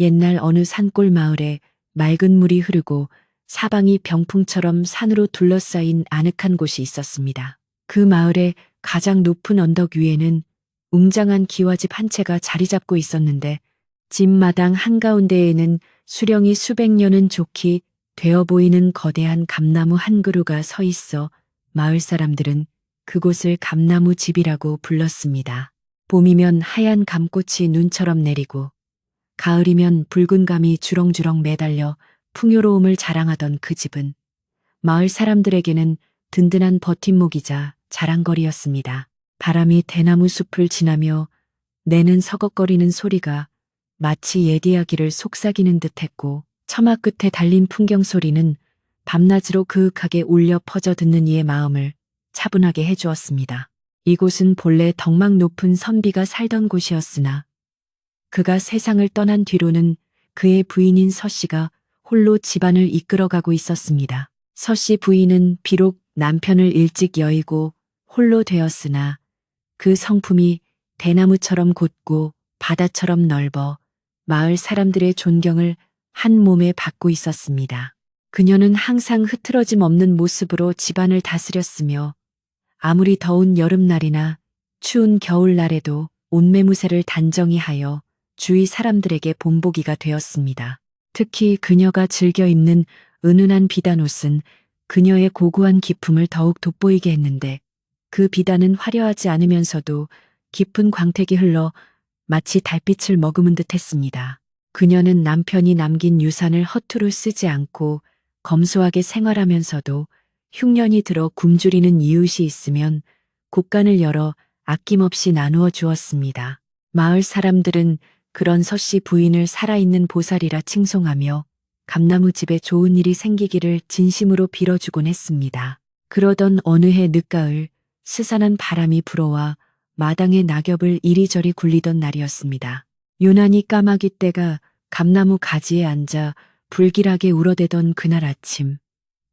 옛날 어느 산골 마을에 맑은 물이 흐르고 사방이 병풍처럼 산으로 둘러싸인 아늑한 곳이 있었습니다. 그 마을의 가장 높은 언덕 위에는 웅장한 기와집 한 채가 자리 잡고 있었는데 집 마당 한가운데에는 수령이 수백 년은 좋게 되어 보이는 거대한 감나무 한 그루가 서 있어 마을 사람들은 그곳을 감나무 집이라고 불렀습니다. 봄이면 하얀 감꽃이 눈처럼 내리고 가을이면 붉은 감이 주렁주렁 매달려 풍요로움을 자랑하던 그 집은 마을 사람들에게는 든든한 버팀목이자 자랑거리였습니다. 바람이 대나무 숲을 지나며 내는 서걱거리는 소리가 마치 옛 이야기를 속삭이는 듯했고 처마 끝에 달린 풍경 소리는 밤낮으로 그윽하게 울려 퍼져 듣는 이의 마음을 차분하게 해주었습니다. 이곳은 본래 덕막 높은 선비가 살던 곳이었으나 그가 세상을 떠난 뒤로는 그의 부인인 서씨가 홀로 집안을 이끌어가고 있었습니다. 서씨 부인은 비록 남편을 일찍 여의고 홀로 되었으나 그 성품이 대나무처럼 곧고 바다처럼 넓어 마을 사람들의 존경을 한 몸에 받고 있었습니다. 그녀는 항상 흐트러짐 없는 모습으로 집안을 다스렸으며 아무리 더운 여름날이나 추운 겨울날에도 옷매무새를 단정히 하여 주위 사람들에게 본보기가 되었습니다. 특히 그녀가 즐겨 입는 은은한 비단옷은 그녀의 고고한 기품을 더욱 돋보이게 했는데 그 비단은 화려하지 않으면서도 깊은 광택이 흘러 마치 달빛을 머금은 듯 했습니다. 그녀는 남편이 남긴 유산을 허투루 쓰지 않고 검소하게 생활하면서도 흉년이 들어 굶주리는 이웃이 있으면 곳간을 열어 아낌없이 나누어 주었습니다. 마을 사람들은 그런 서씨 부인을 살아있는 보살이라 칭송하며 감나무집에 좋은 일이 생기기를 진심으로 빌어주곤 했습니다. 그러던 어느 해 늦가을 스산한 바람이 불어와 마당의 낙엽을 이리저리 굴리던 날이었습니다. 유난히 까마귀 떼가 감나무 가지에 앉아 불길하게 울어대던 그날 아침,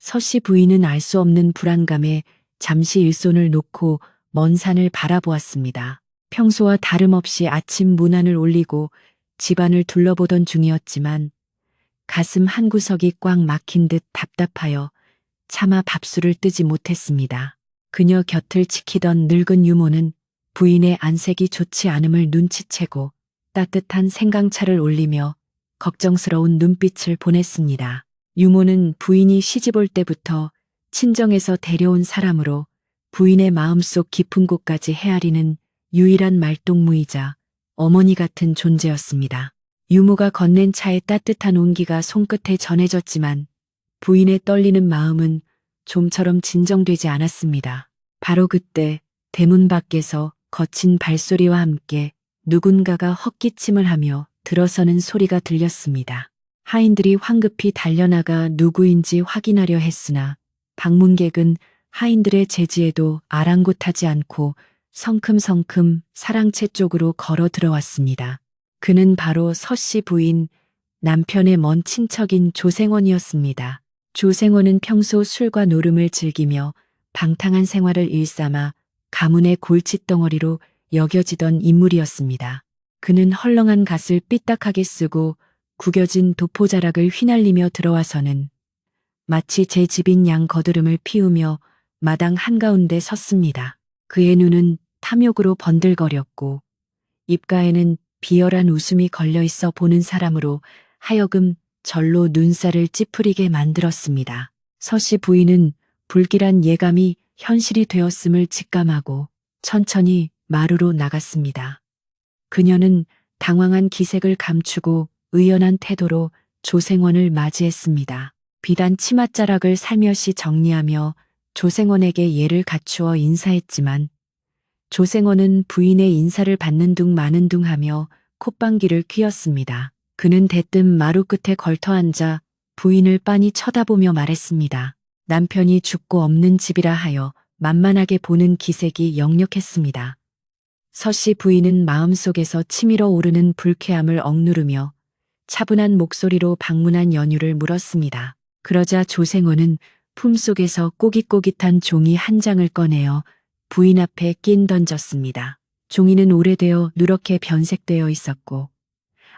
서씨 부인은 알 수 없는 불안감에 잠시 일손을 놓고 먼 산을 바라보았습니다. 평소와 다름없이 아침 문안을 올리고 집안을 둘러보던 중이었지만 가슴 한구석이 꽉 막힌 듯 답답하여 차마 밥술을 뜨지 못했습니다. 그녀 곁을 지키던 늙은 유모는 부인의 안색이 좋지 않음을 눈치채고 따뜻한 생강차를 올리며 걱정스러운 눈빛을 보냈습니다. 유모는 부인이 시집 올 때부터 친정에서 데려온 사람으로 부인의 마음속 깊은 곳까지 헤아리는 유일한 말동무이자 어머니 같은 존재였습니다. 유모가 건넨 차의 따뜻한 온기가 손끝에 전해졌지만 부인의 떨리는 마음은 좀처럼 진정되지 않았습니다. 바로 그때 대문 밖에서 거친 발소리와 함께 누군가가 헛기침을 하며 들어서는 소리가 들렸습니다. 하인들이 황급히 달려나가 누구인지 확인하려 했으나 방문객은 하인들의 제지에도 아랑곳하지 않고 성큼성큼 사랑채 쪽으로 걸어 들어왔습니다. 그는 바로 서씨 부인, 남편의 먼 친척인 조생원이었습니다. 조생원은 평소 술과 노름을 즐기며 방탕한 생활을 일삼아 가문의 골칫덩어리로 여겨지던 인물이었습니다. 그는 헐렁한 갓을 삐딱하게 쓰고 구겨진 도포자락을 휘날리며 들어와서는 마치 제 집인 양 거드름을 피우며 마당 한가운데 섰습니다. 그의 눈은 탐욕으로 번들거렸고 입가에는 비열한 웃음이 걸려 있어 보는 사람으로 하여금 절로 눈살을 찌푸리게 만들었습니다. 서씨 부인은 불길한 예감이 현실이 되었음을 직감하고 천천히 마루로 나갔습니다. 그녀는 당황한 기색을 감추고 의연한 태도로 조생원을 맞이했습니다. 비단 치맛자락을 살며시 정리하며 조생원에게 예를 갖추어 인사했지만 조생원은 부인의 인사를 받는 둥 마는 둥 하며 콧방귀를 뀌었습니다. 그는 대뜸 마루 끝에 걸터앉아 부인을 빤히 쳐다보며 말했습니다. 남편이 죽고 없는 집이라 하여 만만하게 보는 기색이 역력했습니다. 서씨 부인은 마음속에서 치밀어 오르는 불쾌함을 억누르며 차분한 목소리로 방문한 연유를 물었습니다. 그러자 조생원은 품속에서 꼬깃꼬깃한 종이 한 장을 꺼내어 부인 앞에 낀 던졌습니다. 종이는 오래되어 누렇게 변색되어 있었고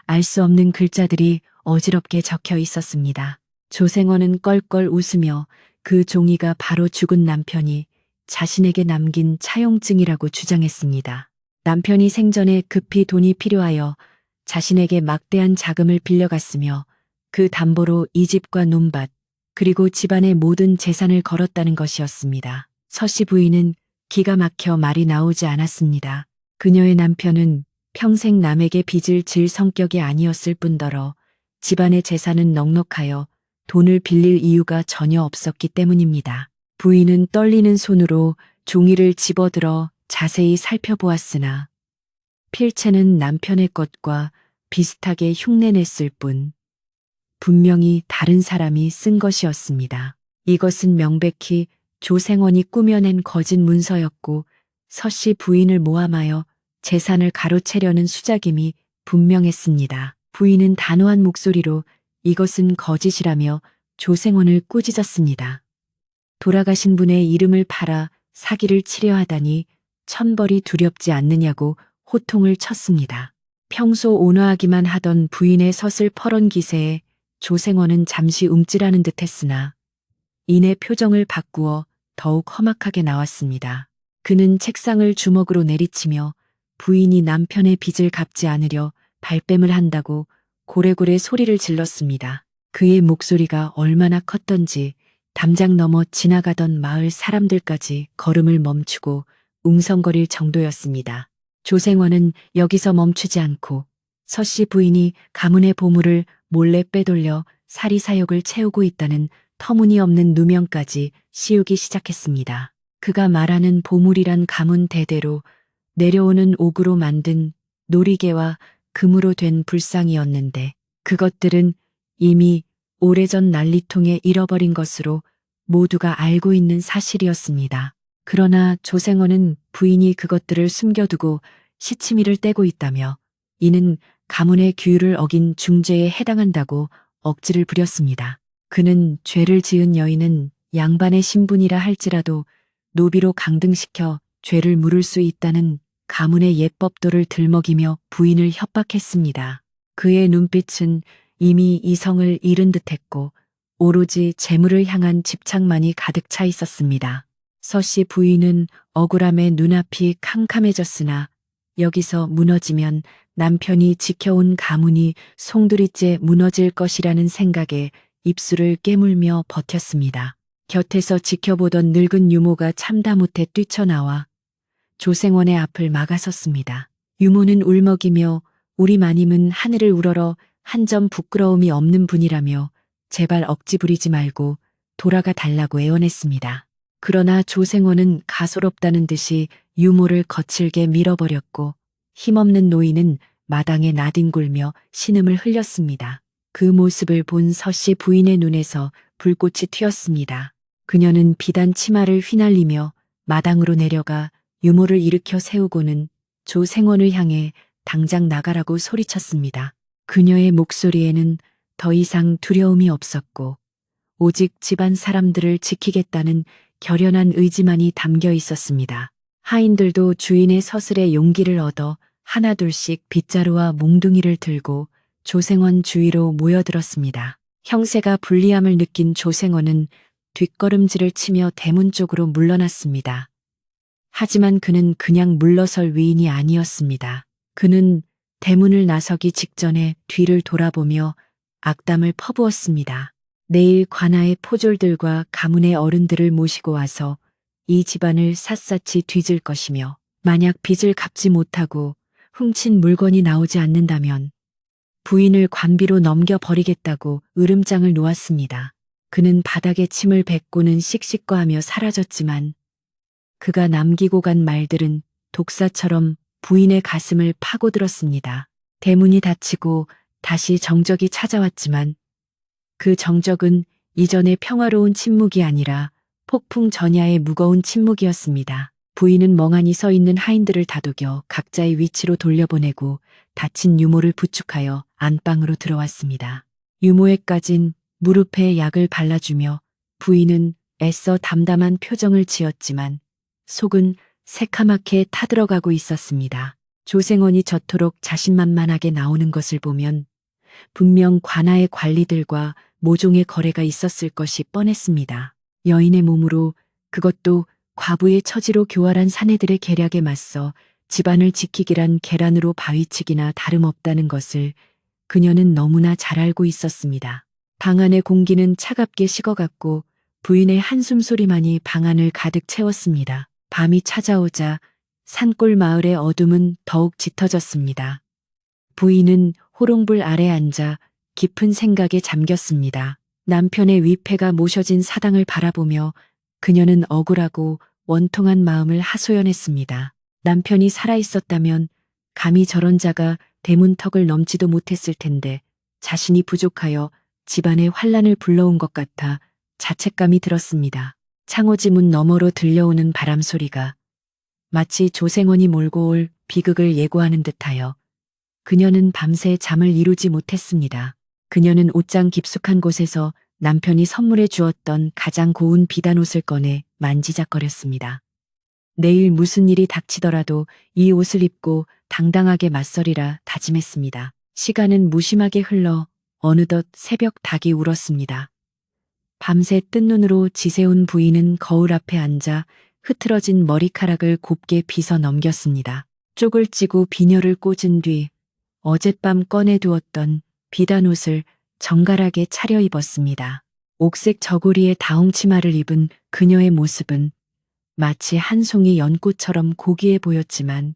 알 수 없는 글자들이 어지럽게 적혀 있었습니다. 조생원은 껄껄 웃으며 그 종이가 바로 죽은 남편이 자신에게 남긴 차용증이라고 주장했습니다. 남편이 생전에 급히 돈이 필요하여 자신에게 막대한 자금을 빌려갔으며 그 담보로 이 집과 논밭 그리고 집안의 모든 재산을 걸었다는 것이었습니다. 서씨 부인은 기가 막혀 말이 나오지 않았습니다. 그녀의 남편은 평생 남에게 빚을 질 성격이 아니었을 뿐더러 집안의 재산은 넉넉하여 돈을 빌릴 이유가 전혀 없었기 때문입니다. 부인은 떨리는 손으로 종이를 집어들어 자세히 살펴보았으나 필체는 남편의 것과 비슷하게 흉내냈을 뿐 분명히 다른 사람이 쓴 것이었습니다. 이것은 명백히 조생원이 꾸며낸 거짓 문서였고 서씨 부인을 모함하여 재산을 가로채려는 수작임이 분명했습니다. 부인은 단호한 목소리로 이것은 거짓이라며 조생원을 꾸짖었습니다. 돌아가신 분의 이름을 팔아 사기를 치려 하다니 천벌이 두렵지 않느냐고 호통을 쳤습니다. 평소 온화하기만 하던 부인의 서슬퍼런 기세에 조생원은 잠시 움찔하는 듯 했으나 이내 표정을 바꾸어 더욱 험악하게 나왔습니다. 그는 책상을 주먹으로 내리치며 부인이 남편의 빚을 갚지 않으려 발뺌을 한다고 고래고래 소리를 질렀습니다. 그의 목소리가 얼마나 컸던지 담장 넘어 지나가던 마을 사람들까지 걸음을 멈추고 웅성거릴 정도였습니다. 조생원은 여기서 멈추지 않고 서씨 부인이 가문의 보물을 몰래 빼돌려 사리사욕을 채우고 있다는 터무니없는 누명까지 씌우기 시작했습니다. 그가 말하는 보물이란 가문 대대로 내려오는 옥으로 만든 놀이개와 금으로 된 불상이었는데 그것들은 이미 오래전 난리통에 잃어버린 것으로 모두가 알고 있는 사실이었습니다. 그러나 조생원은 부인이 그것들을 숨겨두고 시치미를 떼고 있다며 이는 가문의 규율을 어긴 중죄에 해당한다고 억지를 부렸습니다. 그는 죄를 지은 여인은 양반의 신분이라 할지라도 노비로 강등시켜 죄를 물을 수 있다는 가문의 예법도를 들먹이며 부인을 협박했습니다. 그의 눈빛은 이미 이성을 잃은 듯했고 오로지 재물을 향한 집착만이 가득 차 있었습니다. 서씨 부인은 억울함에 눈앞이 캄캄해졌으나 여기서 무너지면 남편이 지켜온 가문이 송두리째 무너질 것이라는 생각에 입술을 깨물며 버텼습니다. 곁에서 지켜보던 늙은 유모가 참다 못해 뛰쳐나와 조생원의 앞을 막아섰습니다. 유모는 울먹이며 우리 마님은 하늘을 우러러 한 점 부끄러움이 없는 분이라며 제발 억지 부리지 말고 돌아가 달라고 애원했습니다. 그러나 조생원은 가소롭다는 듯이 유모를 거칠게 밀어버렸고 힘없는 노인은 마당에 나뒹굴며 신음을 흘렸습니다. 그 모습을 본 서씨 부인의 눈에서 불꽃이 튀었습니다. 그녀는 비단 치마를 휘날리며 마당으로 내려가 유모를 일으켜 세우고는 조생원을 향해 당장 나가라고 소리쳤습니다. 그녀의 목소리에는 더 이상 두려움이 없었고 오직 집안 사람들을 지키겠다는 결연한 의지만이 담겨 있었습니다. 하인들도 주인의 서슬에 용기를 얻어 하나둘씩 빗자루와 몽둥이를 들고 조생원 주위로 모여들었습니다. 형세가 불리함을 느낀 조생원은 뒷걸음질을 치며 대문 쪽으로 물러났습니다. 하지만 그는 그냥 물러설 위인이 아니었습니다. 그는 대문을 나서기 직전에 뒤를 돌아보며 악담을 퍼부었습니다. 내일 관아의 포졸들과 가문의 어른들을 모시고 와서 이 집안을 샅샅이 뒤질 것이며 만약 빚을 갚지 못하고 훔친 물건이 나오지 않는다면 부인을 관비로 넘겨버리겠다고 으름장을 놓았습니다. 그는 바닥에 침을 뱉고는 씩씩거하며 사라졌지만 그가 남기고 간 말들은 독사처럼 부인의 가슴을 파고들었습니다. 대문이 닫히고 다시 정적이 찾아왔지만 그 정적은 이전의 평화로운 침묵이 아니라 폭풍 전야의 무거운 침묵이었습니다. 부인은 멍하니 서 있는 하인들을 다독여 각자의 위치로 돌려보내고 다친 유모를 부축하여 안방으로 들어왔습니다. 유모에 까진 무릎에 약을 발라주며 부인은 애써 담담한 표정을 지었지만 속은 새카맣게 타들어가고 있었습니다. 조생원이 저토록 자신만만하게 나오는 것을 보면 분명 관아의 관리들과 모종의 거래가 있었을 것이 뻔했습니다. 여인의 몸으로, 그것도 과부의 처지로 교활한 사내들의 계략에 맞서 집안을 지키기란 계란으로 바위치기나 다름없다는 것을 그녀는 너무나 잘 알고 있었습니다. 방 안의 공기는 차갑게 식어갔고 부인의 한숨 소리만이 방 안을 가득 채웠습니다. 밤이 찾아오자 산골 마을의 어둠은 더욱 짙어졌습니다. 부인은 호롱불 아래 앉아 깊은 생각에 잠겼습니다. 남편의 위패가 모셔진 사당을 바라보며 그녀는 억울하고 원통한 마음을 하소연했습니다. 남편이 살아있었다면 감히 저런 자가 대문턱을 넘지도 못했을 텐데 자신이 부족하여 집안에 환란을 불러온 것 같아 자책감이 들었습니다. 창호지 문 너머로 들려오는 바람 소리가 마치 조생원이 몰고 올 비극을 예고하는 듯하여 그녀는 밤새 잠을 이루지 못했습니다. 그녀는 옷장 깊숙한 곳에서 남편이 선물해 주었던 가장 고운 비단옷을 꺼내 만지작거렸습니다. 내일 무슨 일이 닥치더라도 이 옷을 입고 당당하게 맞서리라 다짐했습니다. 시간은 무심하게 흘러 어느덧 새벽 닭이 울었습니다. 밤새 뜬 눈으로 지새운 부인은 거울 앞에 앉아 흐트러진 머리카락을 곱게 빗어 넘겼습니다. 쪽을 찌고 비녀를 꽂은 뒤 어젯밤 꺼내두었던 비단옷을 정갈하게 차려입었습니다. 옥색 저고리에 다홍치마를 입은 그녀의 모습은 마치 한 송이 연꽃처럼 고귀해 보였지만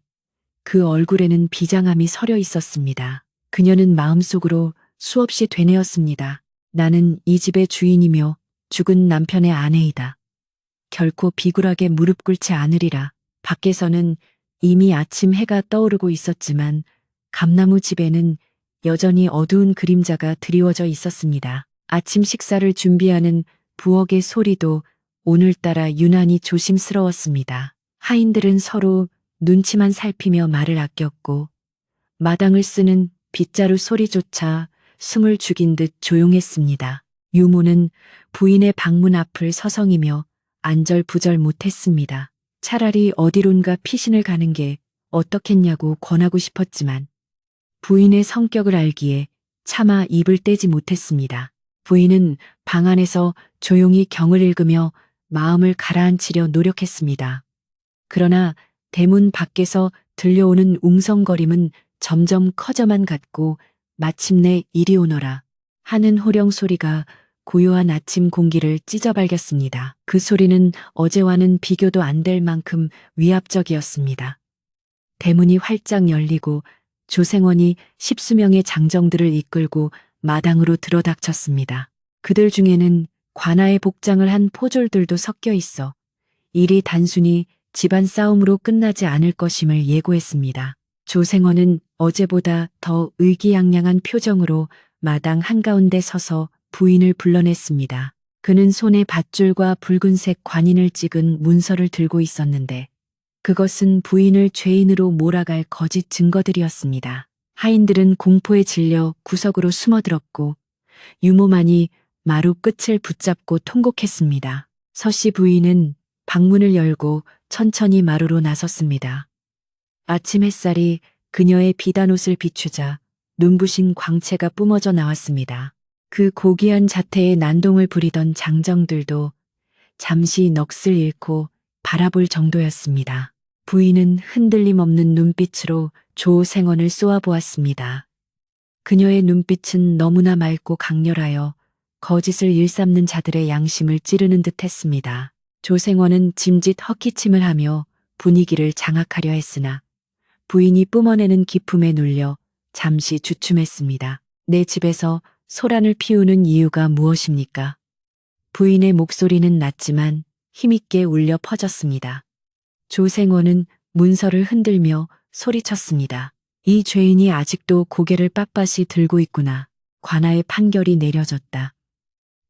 그 얼굴에는 비장함이 서려 있었습니다. 그녀는 마음속으로 수없이 되뇌었습니다. 나는 이 집의 주인이며 죽은 남편의 아내이다. 결코 비굴하게 무릎 꿇지 않으리라. 밖에서는 이미 아침 해가 떠오르고 있었지만 감나무 집에는 여전히 어두운 그림자가 드리워져 있었습니다. 아침 식사를 준비하는 부엌의 소리도 오늘따라 유난히 조심스러웠습니다. 하인들은 서로 눈치만 살피며 말을 아꼈고 마당을 쓰는 빗자루 소리조차 숨을 죽인 듯 조용했습니다. 유모는 부인의 방문 앞을 서성이며 안절부절 못했습니다. 차라리 어디론가 피신을 가는 게 어떻겠냐고 권하고 싶었지만 부인의 성격을 알기에 차마 입을 떼지 못했습니다. 부인은 방 안에서 조용히 경을 읽으며 마음을 가라앉히려 노력했습니다. 그러나 대문 밖에서 들려오는 웅성거림은 점점 커져만 갔고 마침내 이리 오너라 하는 호령 소리가 고요한 아침 공기를 찢어발겼습니다. 그 소리는 어제와는 비교도 안 될 만큼 위압적이었습니다. 대문이 활짝 열리고 조생원이 십수명의 장정들을 이끌고 마당으로 들어닥쳤습니다. 그들 중에는 관아의 복장을 한 포졸들도 섞여 있어 일이 단순히 집안 싸움으로 끝나지 않을 것임을 예고했습니다. 조생원은 어제보다 더 의기양양한 표정으로 마당 한가운데 서서 부인을 불러냈습니다. 그는 손에 밧줄과 붉은색 관인을 찍은 문서를 들고 있었는데 그것은 부인을 죄인으로 몰아갈 거짓 증거들이었습니다. 하인들은 공포에 질려 구석으로 숨어들었고 유모만이 마루 끝을 붙잡고 통곡했습니다. 서씨 부인은 방문을 열고 천천히 마루로 나섰습니다. 아침 햇살이 그녀의 비단옷을 비추자 눈부신 광채가 뿜어져 나왔습니다. 그 고귀한 자태에 난동을 부리던 장정들도 잠시 넋을 잃고 바라볼 정도였습니다. 부인은 흔들림 없는 눈빛으로 조생원을 쏘아보았습니다. 그녀의 눈빛은 너무나 맑고 강렬하여 거짓을 일삼는 자들의 양심을 찌르는 듯했습니다. 조생원은 짐짓 헛기침을 하며 분위기를 장악하려 했으나 부인이 뿜어내는 기품에 눌려 잠시 주춤했습니다. 내 집에서 소란을 피우는 이유가 무엇입니까? 부인의 목소리는 낮지만 힘있게 울려 퍼졌습니다. 조생원은 문서를 흔들며 소리쳤습니다. 이 죄인이 아직도 고개를 빳빳이 들고 있구나. 관아의 판결이 내려졌다.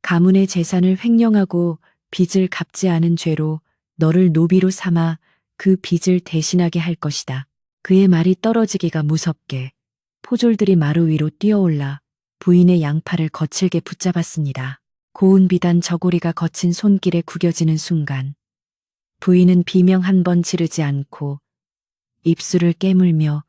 가문의 재산을 횡령하고 빚을 갚지 않은 죄로 너를 노비로 삼아 그 빚을 대신하게 할 것이다. 그의 말이 떨어지기가 무섭게 포졸들이 마루 위로 뛰어올라 부인의 양팔을 거칠게 붙잡았습니다. 고운 비단 저고리가 거친 손길에 구겨지는 순간 부인은 비명 한 번 지르지 않고 입술을 깨물며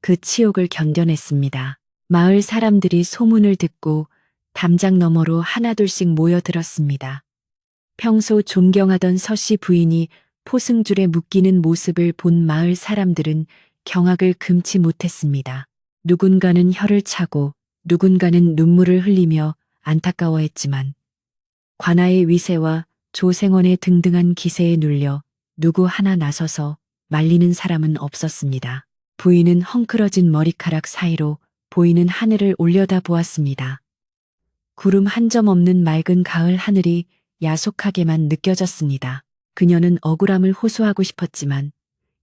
그 치욕을 견뎌냈습니다. 마을 사람들이 소문을 듣고 담장 너머로 하나둘씩 모여들었습니다. 평소 존경하던 서씨 부인이 포승줄에 묶이는 모습을 본 마을 사람들은 경악을 금치 못했습니다. 누군가는 혀를 차고 누군가는 눈물을 흘리며 안타까워했지만 관아의 위세와 조생원의 등등한 기세에 눌려 누구 하나 나서서 말리는 사람은 없었습니다. 부인은 헝클어진 머리카락 사이로 보이는 하늘을 올려다 보았습니다. 구름 한 점 없는 맑은 가을 하늘이 야속하게만 느껴졌습니다. 그녀는 억울함을 호소하고 싶었지만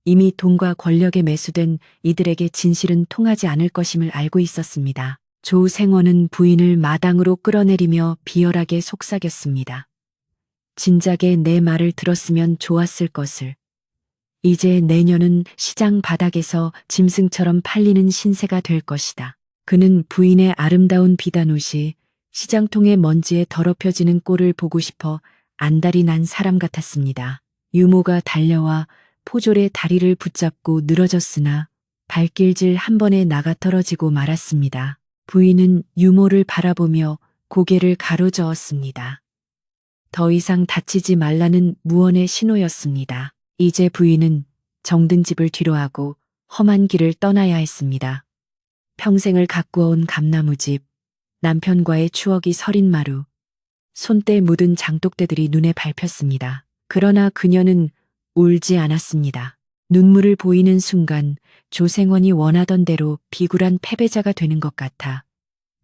이미 돈과 권력에 매수된 이들에게 진실은 통하지 않을 것임을 알고 있었습니다. 조생원은 부인을 마당으로 끌어내리며 비열하게 속삭였습니다. 진작에 내 말을 들었으면 좋았을 것을. 이제 내년은 시장 바닥에서 짐승처럼 팔리는 신세가 될 것이다. 그는 부인의 아름다운 비단옷이 시장통의 먼지에 더럽혀지는 꼴을 보고 싶어 안달이 난 사람 같았습니다. 유모가 달려와 포졸의 다리를 붙잡고 늘어졌으나 발길질 한 번에 나가 떨어지고 말았습니다. 부인은 유모를 바라보며 고개를 가로저었습니다. 더 이상 다치지 말라는 무언의 신호였습니다. 이제 부인은 정든 집을 뒤로하고 험한 길을 떠나야 했습니다. 평생을 가꾸어온 감나무집, 남편과의 추억이 서린 마루, 손때 묻은 장독대들이 눈에 밟혔습니다. 그러나 그녀는 울지 않았습니다. 눈물을 보이는 순간 조생원이 원하던 대로 비굴한 패배자가 되는 것 같아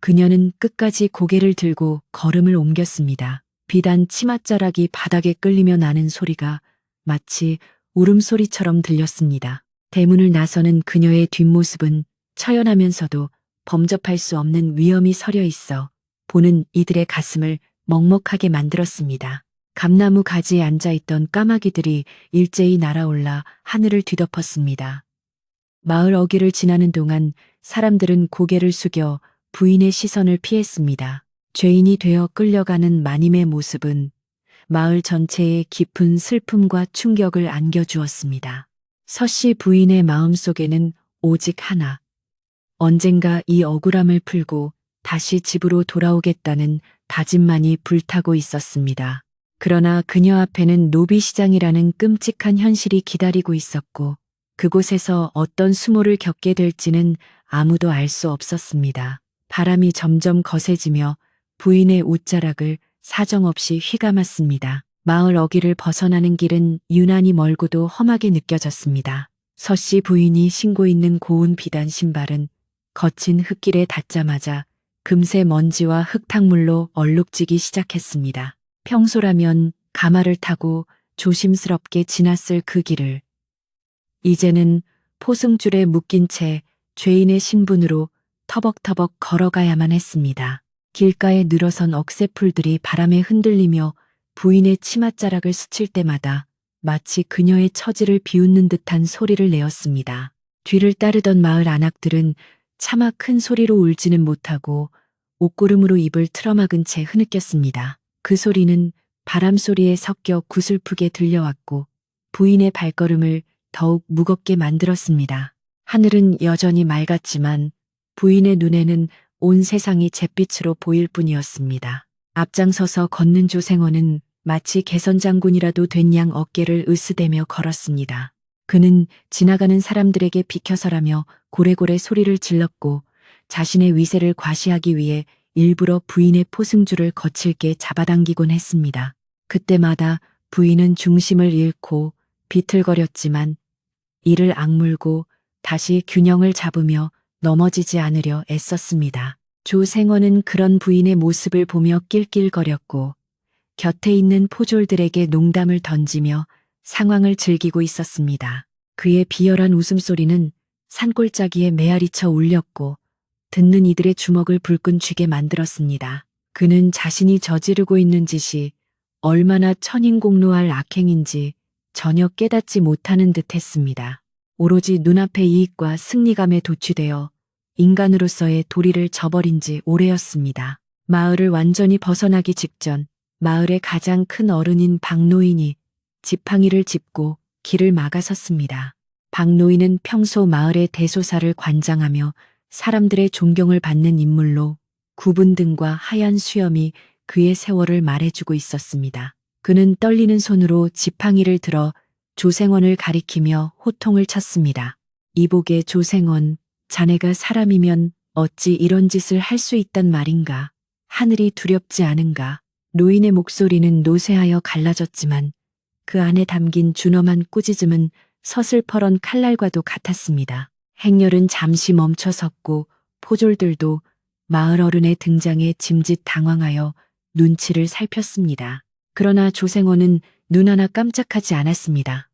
그녀는 끝까지 고개를 들고 걸음을 옮겼습니다. 비단 치맛자락이 바닥에 끌리며 나는 소리가 마치 울음소리처럼 들렸습니다. 대문을 나서는 그녀의 뒷모습은 처연하면서도 범접할 수 없는 위험이 서려 있어 보는 이들의 가슴을 먹먹하게 만들었습니다. 감나무 가지에 앉아있던 까마귀들이 일제히 날아올라 하늘을 뒤덮었습니다. 마을 어귀를 지나는 동안 사람들은 고개를 숙여 부인의 시선을 피했습니다. 죄인이 되어 끌려가는 마님의 모습은 마을 전체에 깊은 슬픔과 충격을 안겨주었습니다. 서씨 부인의 마음속에는 오직 하나, 언젠가 이 억울함을 풀고 다시 집으로 돌아오겠다는 다짐만이 불타고 있었습니다. 그러나 그녀 앞에는 노비시장이라는 끔찍한 현실이 기다리고 있었고 그곳에서 어떤 수모를 겪게 될지는 아무도 알 수 없었습니다. 바람이 점점 거세지며 부인의 옷자락을 사정없이 휘감았습니다. 마을 어귀를 벗어나는 길은 유난히 멀고도 험하게 느껴졌습니다. 서씨 부인이 신고 있는 고운 비단 신발은 거친 흙길에 닿자마자 금세 먼지와 흙탕물로 얼룩지기 시작했습니다. 평소라면 가마를 타고 조심스럽게 지났을 그 길을 이제는 포승줄에 묶인 채 죄인의 신분으로 터벅터벅 걸어가야만 했습니다. 길가에 늘어선 억새풀들이 바람에 흔들리며 부인의 치맛자락을 스칠 때마다 마치 그녀의 처지를 비웃는 듯한 소리를 내었습니다. 뒤를 따르던 마을 안악들은 차마 큰 소리로 울지는 못하고 옷고름으로 입을 틀어막은 채 흐느꼈습니다. 그 소리는 바람 소리에 섞여 구슬프게 들려왔고 부인의 발걸음을 더욱 무겁게 만들었습니다. 하늘은 여전히 맑았지만 부인의 눈에는 온 세상이 잿빛으로 보일 뿐이었습니다. 앞장서서 걷는 조생원은 마치 개선장군이라도 된 양 어깨를 으스대며 걸었습니다. 그는 지나가는 사람들에게 비켜서라며 고래고래 소리를 질렀고 자신의 위세를 과시하기 위해 일부러 부인의 포승줄을 거칠게 잡아당기곤 했습니다. 그때마다 부인은 중심을 잃고 비틀거렸지만 이를 악물고 다시 균형을 잡으며 넘어지지 않으려 애썼습니다. 조생원은 그런 부인의 모습을 보며 낄낄거렸고 곁에 있는 포졸들에게 농담을 던지며 상황을 즐기고 있었습니다. 그의 비열한 웃음소리는 산골짜기에 메아리쳐 울렸고 듣는 이들의 주먹을 불끈 쥐게 만들었습니다. 그는 자신이 저지르고 있는 짓이 얼마나 천인공노할 악행인지 전혀 깨닫지 못하는 듯 했습니다. 오로지 눈앞의 이익과 승리감에 도취되어 인간으로서의 도리를 저버린 지 오래였습니다. 마을을 완전히 벗어나기 직전 마을의 가장 큰 어른인 박노인이 지팡이를 짚고 길을 막아섰습니다. 박노인은 평소 마을의 대소사를 관장하며 사람들의 존경을 받는 인물로 구분등과 하얀 수염이 그의 세월을 말해주고 있었습니다. 그는 떨리는 손으로 지팡이를 들어 조생원을 가리키며 호통을 쳤습니다. 이복의 조생원, 자네가 사람이면 어찌 이런 짓을 할 수 있단 말인가? 하늘이 두렵지 않은가? 노인의 목소리는 노쇠하여 갈라졌지만 그 안에 담긴 준엄한 꾸짖음은 서슬퍼런 칼날과도 같았습니다. 행렬은 잠시 멈춰섰고 포졸들도 마을 어른의 등장에 짐짓 당황하여 눈치를 살폈습니다. 그러나 조생원은 눈 하나 깜짝하지 않았습니다.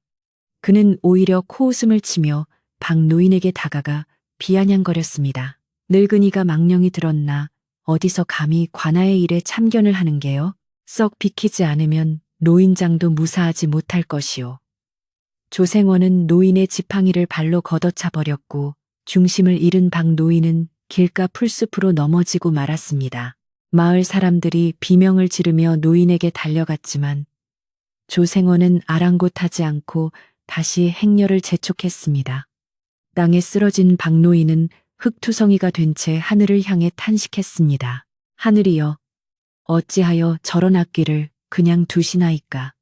그는 오히려 코웃음을 치며 박노인에게 다가가 비아냥거렸습니다. 늙은이가 망령이 들었나 어디서 감히 관아의 일에 참견을 하는 게요? 썩 비키지 않으면 노인장도 무사하지 못할 것이오. 조생원은 노인의 지팡이를 발로 걷어차 버렸고 중심을 잃은 박노인은 길가 풀숲으로 넘어지고 말았습니다. 마을 사람들이 비명을 지르며 노인에게 달려갔지만 조생원은 아랑곳하지 않고 다시 행렬을 재촉했습니다. 땅에 쓰러진 박노인은 흙투성이가 된 채 하늘을 향해 탄식했습니다. 하늘이여, 어찌하여 저런 악기를 그냥 두시나이까.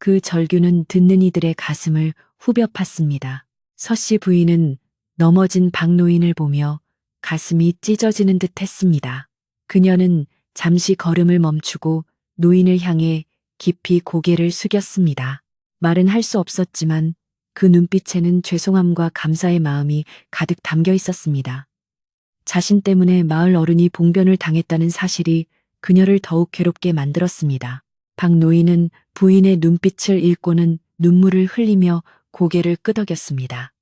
그 절규는 듣는 이들의 가슴을 후벼 팠습니다. 서씨 부인은 넘어진 박노인을 보며 가슴이 찢어지는 듯 했습니다. 그녀는 잠시 걸음을 멈추고 노인을 향해 깊이 고개를 숙였습니다. 말은 할 수 없었지만 그 눈빛에는 죄송함과 감사의 마음이 가득 담겨 있었습니다. 자신 때문에 마을 어른이 봉변을 당했다는 사실이 그녀를 더욱 괴롭게 만들었습니다. 박노인은 부인의 눈빛을 읽고는 눈물을 흘리며 고개를 끄덕였습니다.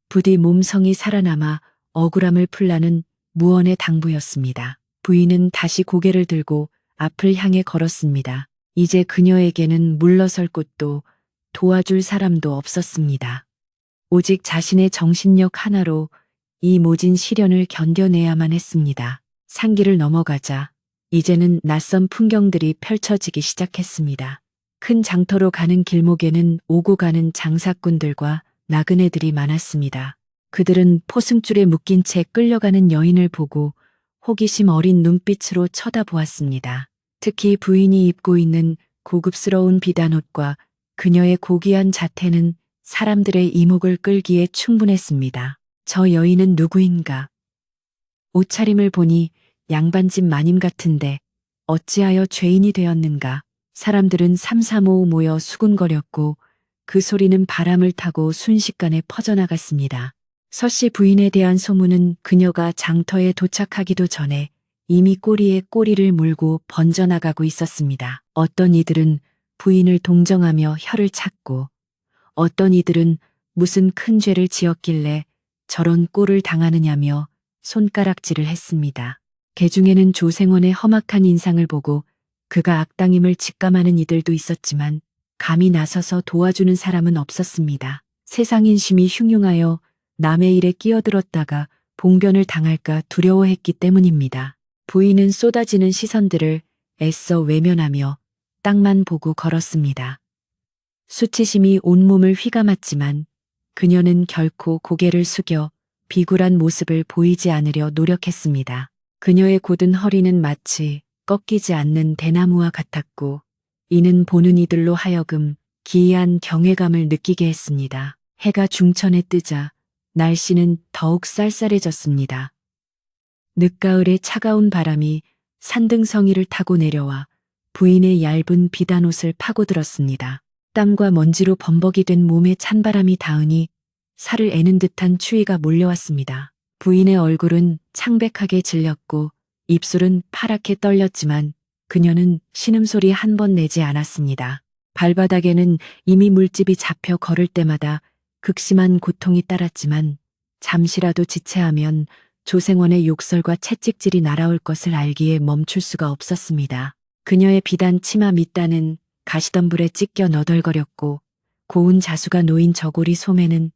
부디 몸성이 살아남아 억울함을 풀라는 무언의 당부였습니다. 부인은 다시 고개를 들고 앞을 향해 걸었습니다. 이제 그녀에게는 물러설 곳도 도와줄 사람도 없었습니다. 오직 자신의 정신력 하나로 이 모진 시련을 견뎌내야만 했습니다. 산길을 넘어가자 이제는 낯선 풍경들이 펼쳐지기 시작했습니다. 큰 장터로 가는 길목에는 오고 가는 장사꾼들과 나그네들이 많았습니다. 그들은 포승줄에 묶인 채 끌려가는 여인을 보고 호기심 어린 눈빛으로 쳐다보았습니다. 특히 부인이 입고 있는 고급스러운 비단옷과 그녀의 고귀한 자태는 사람들의 이목을 끌기에 충분했습니다. 저 여인은 누구인가? 옷차림을 보니 양반집 마님 같은데 어찌하여 죄인이 되었는가? 사람들은 삼삼오오 모여 수군거렸고 그 소리는 바람을 타고 순식간에 퍼져나갔습니다. 서씨 부인에 대한 소문은 그녀가 장터에 도착하기도 전에 이미 꼬리에 꼬리를 물고 번져나가고 있었습니다. 어떤 이들은 부인을 동정하며 혀를 찾고 어떤 이들은 무슨 큰 죄를 지었길래 저런 꼴을 당하느냐며 손가락질을 했습니다. 개 중에는 조생원의 험악한 인상을 보고 그가 악당임을 직감하는 이들도 있었지만 감히 나서서 도와주는 사람은 없었습니다. 세상 인심이 흉흉하여 남의 일에 끼어들었다가 봉변을 당할까 두려워했기 때문입니다. 부인은 쏟아지는 시선들을 애써 외면하며 땅만 보고 걸었습니다. 수치심이 온몸을 휘감았지만 그녀는 결코 고개를 숙여 비굴한 모습을 보이지 않으려 노력했습니다. 그녀의 곧은 허리는 마치 꺾이지 않는 대나무와 같았고 이는 보는 이들로 하여금 기이한 경외감을 느끼게 했습니다. 해가 중천에 뜨자 날씨는 더욱 쌀쌀해졌습니다. 늦가을의 차가운 바람이 산등성이를 타고 내려와 부인의 얇은 비단옷을 파고들었습니다. 땀과 먼지로 범벅이 된 몸에 찬바람이 닿으니 살을 애는 듯한 추위가 몰려왔습니다. 부인의 얼굴은 창백하게 질렸고 입술은 파랗게 떨렸지만 그녀는 신음소리 한 번 내지 않았습니다. 발바닥에는 이미 물집이 잡혀 걸을 때마다 극심한 고통이 따랐지만 잠시라도 지체하면 조생원의 욕설과 채찍질이 날아올 것을 알기에 멈출 수가 없었습니다. 그녀의 비단 치마 밑단은 가시덤불에 찢겨 너덜거렸고 고운 자수가 놓인 저고리 소매는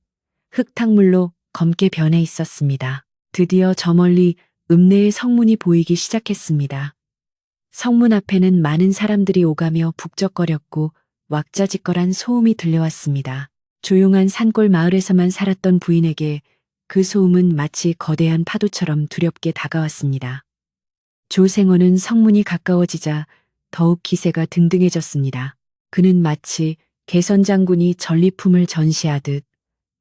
흙탕물로 검게 변해 있었습니다. 드디어 저 멀리 읍내의 성문이 보이기 시작했습니다. 성문 앞에는 많은 사람들이 오가며 북적거렸고 왁자지껄한 소음이 들려왔습니다. 조용한 산골 마을에서만 살았던 부인에게 그 소음은 마치 거대한 파도처럼 두렵게 다가왔습니다. 조생원은 성문이 가까워지자 더욱 기세가 등등해졌습니다. 그는 마치 개선 장군이 전리품을 전시하듯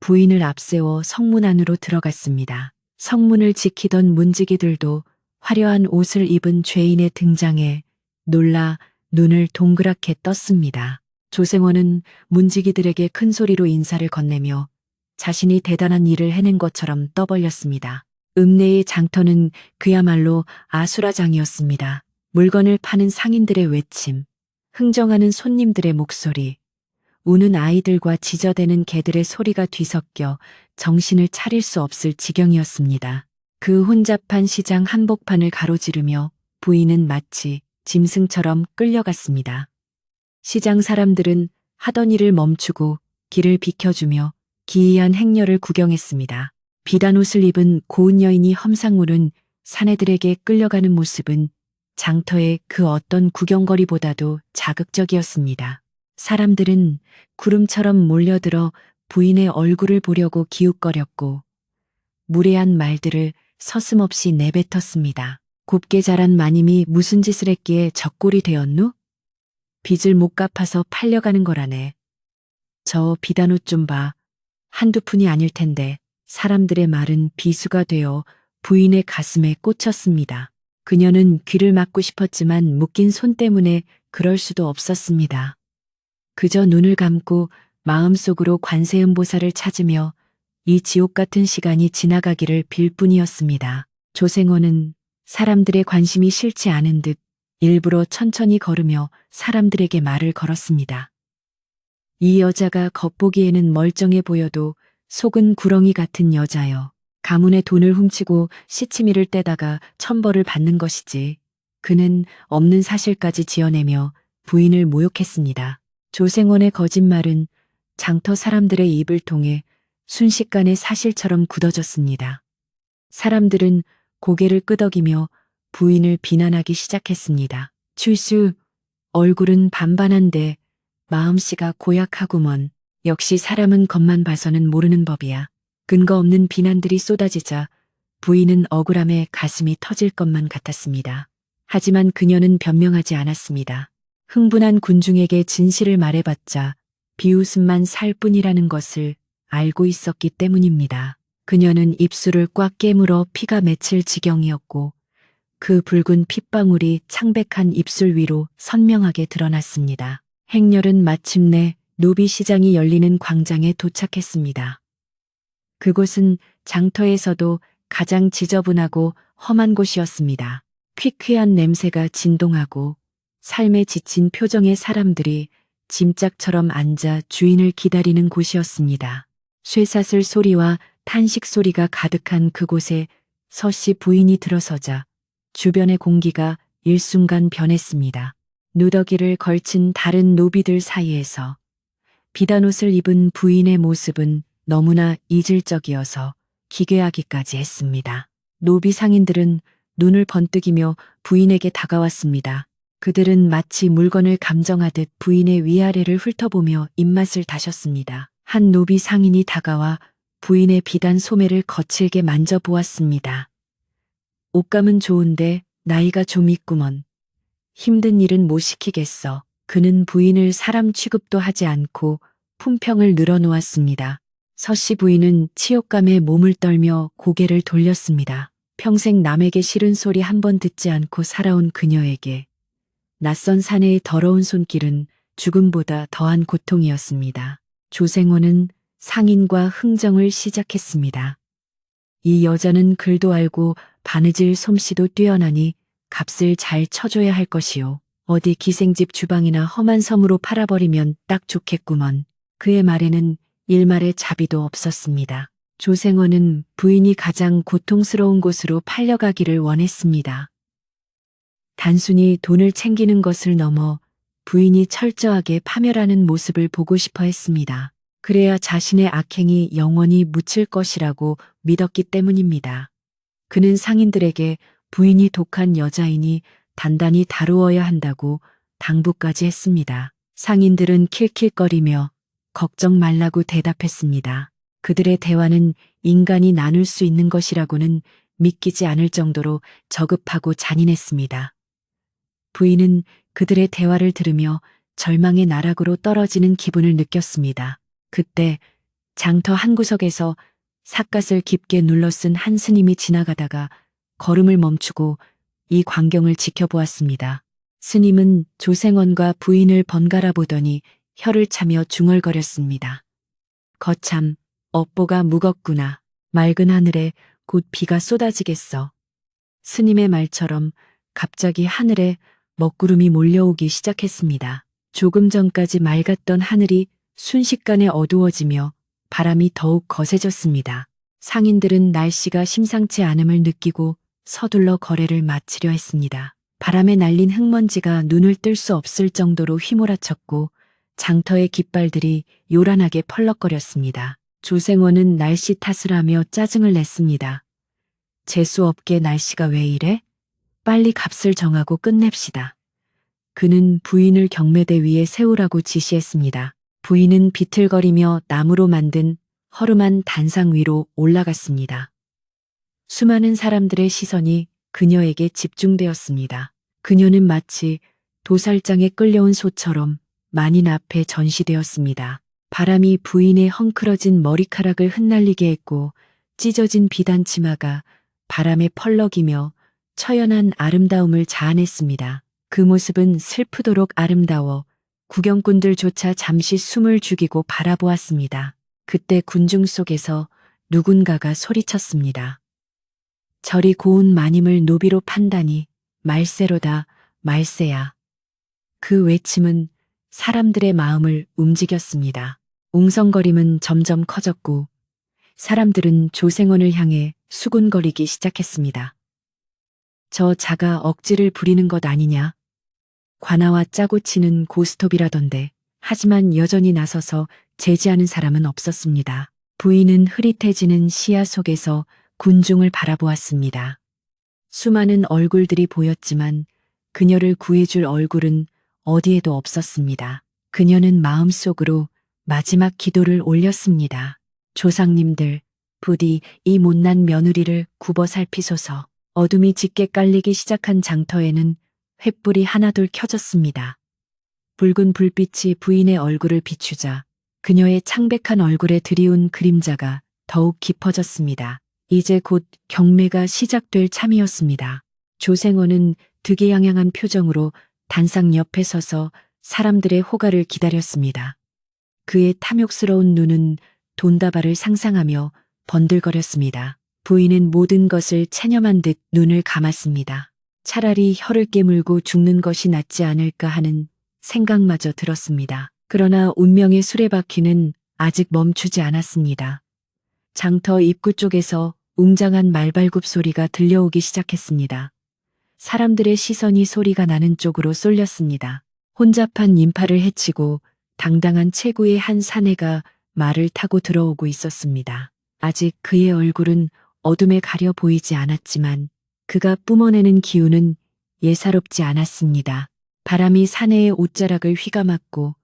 부인을 앞세워 성문 안으로 들어갔습니다. 성문을 지키던 문지기들도 화려한 옷을 입은 죄인의 등장에 놀라 눈을 동그랗게 떴습니다. 조생원은 문지기들에게 큰 소리로 인사를 건네며 자신이 대단한 일을 해낸 것처럼 떠벌렸습니다. 읍내의 장터는 그야말로 아수라장이었습니다. 물건을 파는 상인들의 외침, 흥정하는 손님들의 목소리, 우는 아이들과 지저대는 개들의 소리가 뒤섞여 정신을 차릴 수 없을 지경이었습니다. 그 혼잡한 시장 한복판을 가로지르며 부인은 마치 짐승처럼 끌려갔습니다. 시장 사람들은 하던 일을 멈추고 길을 비켜주며 기이한 행렬을 구경했습니다. 비단 옷을 입은 고운 여인이 험상궂은 사내들에게 끌려가는 모습은 장터의 그 어떤 구경거리보다도 자극적이었습니다. 사람들은 구름처럼 몰려들어 부인의 얼굴을 보려고 기웃거렸고 무례한 말들을 서슴없이 내뱉었습니다. 곱게 자란 마님이 무슨 짓을 했기에 적골이 되었누? 빚을 못 갚아서 팔려가는 거라네. 저 비단옷 좀 봐. 한두 푼이 아닐 텐데. 사람들의 말은 비수가 되어 부인의 가슴에 꽂혔습니다. 그녀는 귀를 막고 싶었지만 묶인 손 때문에 그럴 수도 없었습니다. 그저 눈을 감고 마음속으로 관세음보살을 찾으며 이 지옥 같은 시간이 지나가기를 빌 뿐이었습니다. 조생원은 사람들의 관심이 싫지 않은 듯 일부러 천천히 걸으며 사람들에게 말을 걸었습니다. 이 여자가 겉보기에는 멀쩡해 보여도 속은 구렁이 같은 여자여. 가문의 돈을 훔치고 시치미를 떼다가 천벌을 받는 것이지. 그는 없는 사실까지 지어내며 부인을 모욕했습니다. 조생원의 거짓말은 장터 사람들의 입을 통해 순식간에 사실처럼 굳어졌습니다. 사람들은 고개를 끄덕이며 부인을 비난하기 시작했습니다. 출수, 얼굴은 반반한데 마음씨가 고약하구먼. 역시 사람은 겉만 봐서는 모르는 법이야. 근거 없는 비난들이 쏟아지자 부인은 억울함에 가슴이 터질 것만 같았습니다. 하지만 그녀는 변명하지 않았습니다. 흥분한 군중에게 진실을 말해봤자 비웃음만 살 뿐이라는 것을 알고 있었기 때문입니다. 그녀는 입술을 꽉 깨물어 피가 맺힐 지경이었고 그 붉은 핏방울이 창백한 입술 위로 선명하게 드러났습니다. 행렬은 마침내 노비시장이 열리는 광장에 도착했습니다. 그곳은 장터에서도 가장 지저분하고 험한 곳이었습니다. 퀴퀴한 냄새가 진동하고 삶에 지친 표정의 사람들이 짐짝처럼 앉아 주인을 기다리는 곳이었습니다. 쇠사슬 소리와 탄식 소리가 가득한 그곳에 서씨 부인이 들어서자 주변의 공기가 일순간 변했습니다. 누더기를 걸친 다른 노비들 사이에서 비단옷을 입은 부인의 모습은 너무나 이질적이어서 기괴하기까지 했습니다. 노비 상인들은 눈을 번뜩이며 부인에게 다가왔습니다. 그들은 마치 물건을 감정하듯 부인의 위아래를 훑어보며 입맛을 다셨습니다. 한 노비 상인이 다가와 부인의 비단 소매를 거칠게 만져보았습니다. 옷감은 좋은데 나이가 좀 있구먼. 힘든 일은 못 시키겠어. 그는 부인을 사람 취급도 하지 않고 품평을 늘어놓았습니다. 서씨 부인은 치욕감에 몸을 떨며 고개를 돌렸습니다. 평생 남에게 싫은 소리 한 번 듣지 않고 살아온 그녀에게 낯선 사내의 더러운 손길은 죽음보다 더한 고통이었습니다. 조생원은 상인과 흥정을 시작했습니다. 이 여자는 글도 알고 바느질 솜씨도 뛰어나니 값을 잘 쳐줘야 할 것이요. 어디 기생집 주방이나 험한 섬으로 팔아버리면 딱 좋겠구먼. 그의 말에는 일말의 자비도 없었습니다. 조생원은 부인이 가장 고통스러운 곳으로 팔려가기를 원했습니다. 단순히 돈을 챙기는 것을 넘어 부인이 철저하게 파멸하는 모습을 보고 싶어 했습니다. 그래야 자신의 악행이 영원히 묻힐 것이라고 믿었기 때문입니다. 그는 상인들에게 부인이 독한 여자이니 단단히 다루어야 한다고 당부까지 했습니다. 상인들은 킬킬거리며 걱정 말라고 대답했습니다. 그들의 대화는 인간이 나눌 수 있는 것이라고는 믿기지 않을 정도로 저급하고 잔인했습니다. 부인은 그들의 대화를 들으며 절망의 나락으로 떨어지는 기분을 느꼈습니다. 그때 장터 한 구석에서 삿갓을 깊게 눌러쓴 한 스님이 지나가다가 걸음을 멈추고 이 광경을 지켜보았습니다. 스님은 조생원과 부인을 번갈아 보더니 혀를 차며 중얼거렸습니다. 거참, 업보가 무겁구나. 맑은 하늘에 곧 비가 쏟아지겠어. 스님의 말처럼 갑자기 하늘에 먹구름이 몰려오기 시작했습니다. 조금 전까지 맑았던 하늘이 순식간에 어두워지며 바람이 더욱 거세졌습니다. 상인들은 날씨가 심상치 않음을 느끼고 서둘러 거래를 마치려 했습니다. 바람에 날린 흙먼지가 눈을 뜰 수 없을 정도로 휘몰아쳤고 장터의 깃발들이 요란하게 펄럭거렸습니다. 조생원은 날씨 탓을 하며 짜증을 냈습니다. 재수 없게 날씨가 왜 이래? 빨리 값을 정하고 끝냅시다. 그는 부인을 경매대 위에 세우라고 지시했습니다. 부인은 비틀거리며 나무로 만든 허름한 단상 위로 올라갔습니다. 수많은 사람들의 시선이 그녀에게 집중되었습니다. 그녀는 마치 도살장에 끌려온 소처럼 만인 앞에 전시되었습니다. 바람이 부인의 헝클어진 머리카락을 흩날리게 했고 찢어진 비단 치마가 바람에 펄럭이며 처연한 아름다움을 자아냈습니다. 그 모습은 슬프도록 아름다워 구경꾼들조차 잠시 숨을 죽이고 바라보았습니다. 그때 군중 속에서 누군가가 소리쳤습니다. 저리 고운 마님을 노비로 판다니 말세로다 말세야. 그 외침은 사람들의 마음을 움직였습니다. 웅성거림은 점점 커졌고 사람들은 조생원을 향해 수군거리기 시작했습니다. 저 자가 억지를 부리는 것 아니냐? 관아와 짜고 치는 고스톱이라던데. 하지만 여전히 나서서 제지하는 사람은 없었습니다. 부인은 흐릿해지는 시야 속에서 군중을 바라보았습니다. 수많은 얼굴들이 보였지만 그녀를 구해줄 얼굴은 어디에도 없었습니다. 그녀는 마음속으로 마지막 기도를 올렸습니다. 조상님들, 부디 이 못난 며느리를 굽어 살피소서. 어둠이 짙게 깔리기 시작한 장터에는 횃불이 하나둘 켜졌습니다. 붉은 불빛이 부인의 얼굴을 비추자 그녀의 창백한 얼굴에 드리운 그림자가 더욱 깊어졌습니다. 이제 곧 경매가 시작될 참이었습니다. 조생원은 득이양양한 표정으로 단상 옆에 서서 사람들의 호가를 기다렸습니다. 그의 탐욕스러운 눈은 돈다발을 상상하며 번들거렸습니다. 부인은 모든 것을 체념한 듯 눈을 감았습니다. 차라리 혀를 깨물고 죽는 것이 낫지 않을까 하는 생각마저 들었습니다. 그러나 운명의 수레바퀴는 아직 멈추지 않았습니다. 장터 입구 쪽에서 웅장한 말발굽 소리가 들려오기 시작했습니다. 사람들의 시선이 소리가 나는 쪽으로 쏠렸습니다. 혼잡한 인파를 헤치고 당당한 체구의 한 사내가 말을 타고 들어오고 있었습니다. 아직 그의 얼굴은 어둠에 가려 보이지 않았지만 그가 뿜어내는 기운은 예사롭지 않았습니다. 바람이 사내의 옷자락을 휘감았고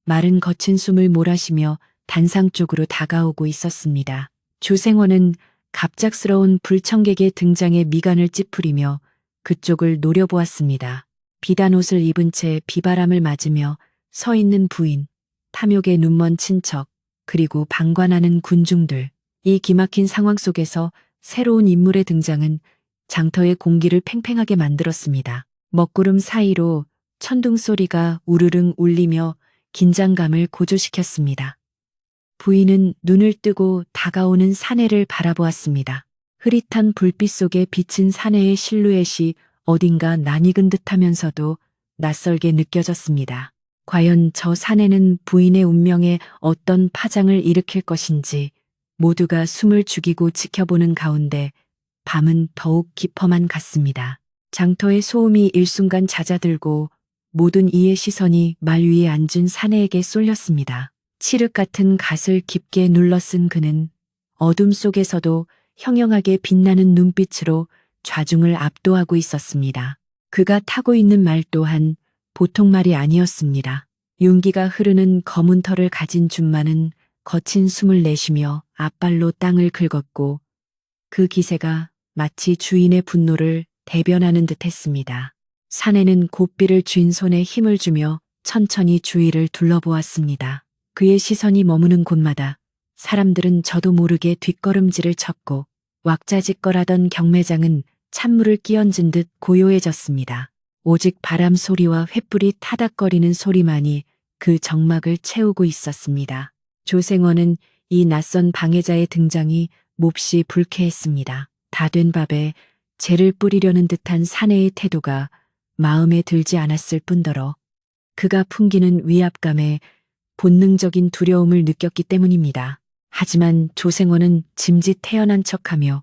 마른 거친 숨을 몰아쉬며 단상 쪽으로 다가오고 있었습니다. 조생원은 갑작스러운 불청객의 등장에 미간을 찌푸리며 그쪽을 노려보았습니다. 비단 옷을 입은 채 비바람을 맞으며 서 있는 부인, 탐욕에 눈먼 친척, 그리고 방관하는 군중들. 이 기막힌 상황 속에서 새로운 인물의 등장은 장터의 공기를 팽팽하게 만들었습니다. 먹구름 사이로 천둥 소리가 우르릉 울리며 긴장감을 고조시켰습니다. 부인은 눈을 뜨고 다가오는 사내를 바라보았습니다. 흐릿한 불빛 속에 비친 사내의 실루엣이 어딘가 낯익은 듯하면서도 낯설게 느껴졌습니다. 과연 저 사내는 부인의 운명에 어떤 파장을 일으킬 것인지 모두가 숨을 죽이고 지켜보는 가운데 밤은 더욱 깊어만 갔습니다. 장터의 소음이 일순간 잦아들고 모든 이의 시선이 말 위에 앉은 사내에게 쏠렸습니다. 칠흑 같은 갓을 깊게 눌러쓴 그는 어둠 속에서도 형형하게 빛나는 눈빛으로 좌중을 압도하고 있었습니다. 그가 타고 있는 말 또한 보통 말이 아니었습니다. 윤기가 흐르는 검은 털을 가진 줌마는 거친 숨을 내쉬며 앞발로 땅을 긁었고 그 기세가 마치 주인의 분노를 대변하는 듯 했습니다. 사내는 고삐를 쥔 손에 힘을 주며 천천히 주위를 둘러보았습니다. 그의 시선이 머무는 곳마다 사람들은 저도 모르게 뒷걸음질을 쳤고 왁자지껄하던 경매장은 찬물을 끼얹은 듯 고요해졌습니다. 오직 바람 소리와 횃불이 타닥거리는 소리만이 그 정막을 채우고 있었습니다. 조생원은 이 낯선 방해자의 등장이 몹시 불쾌했습니다. 다 된 밥에 재를 뿌리려는 듯한 사내의 태도가 마음에 들지 않았을 뿐더러 그가 풍기는 위압감에 본능적인 두려움을 느꼈기 때문입니다. 하지만 조생원은 짐짓 태연한 척하며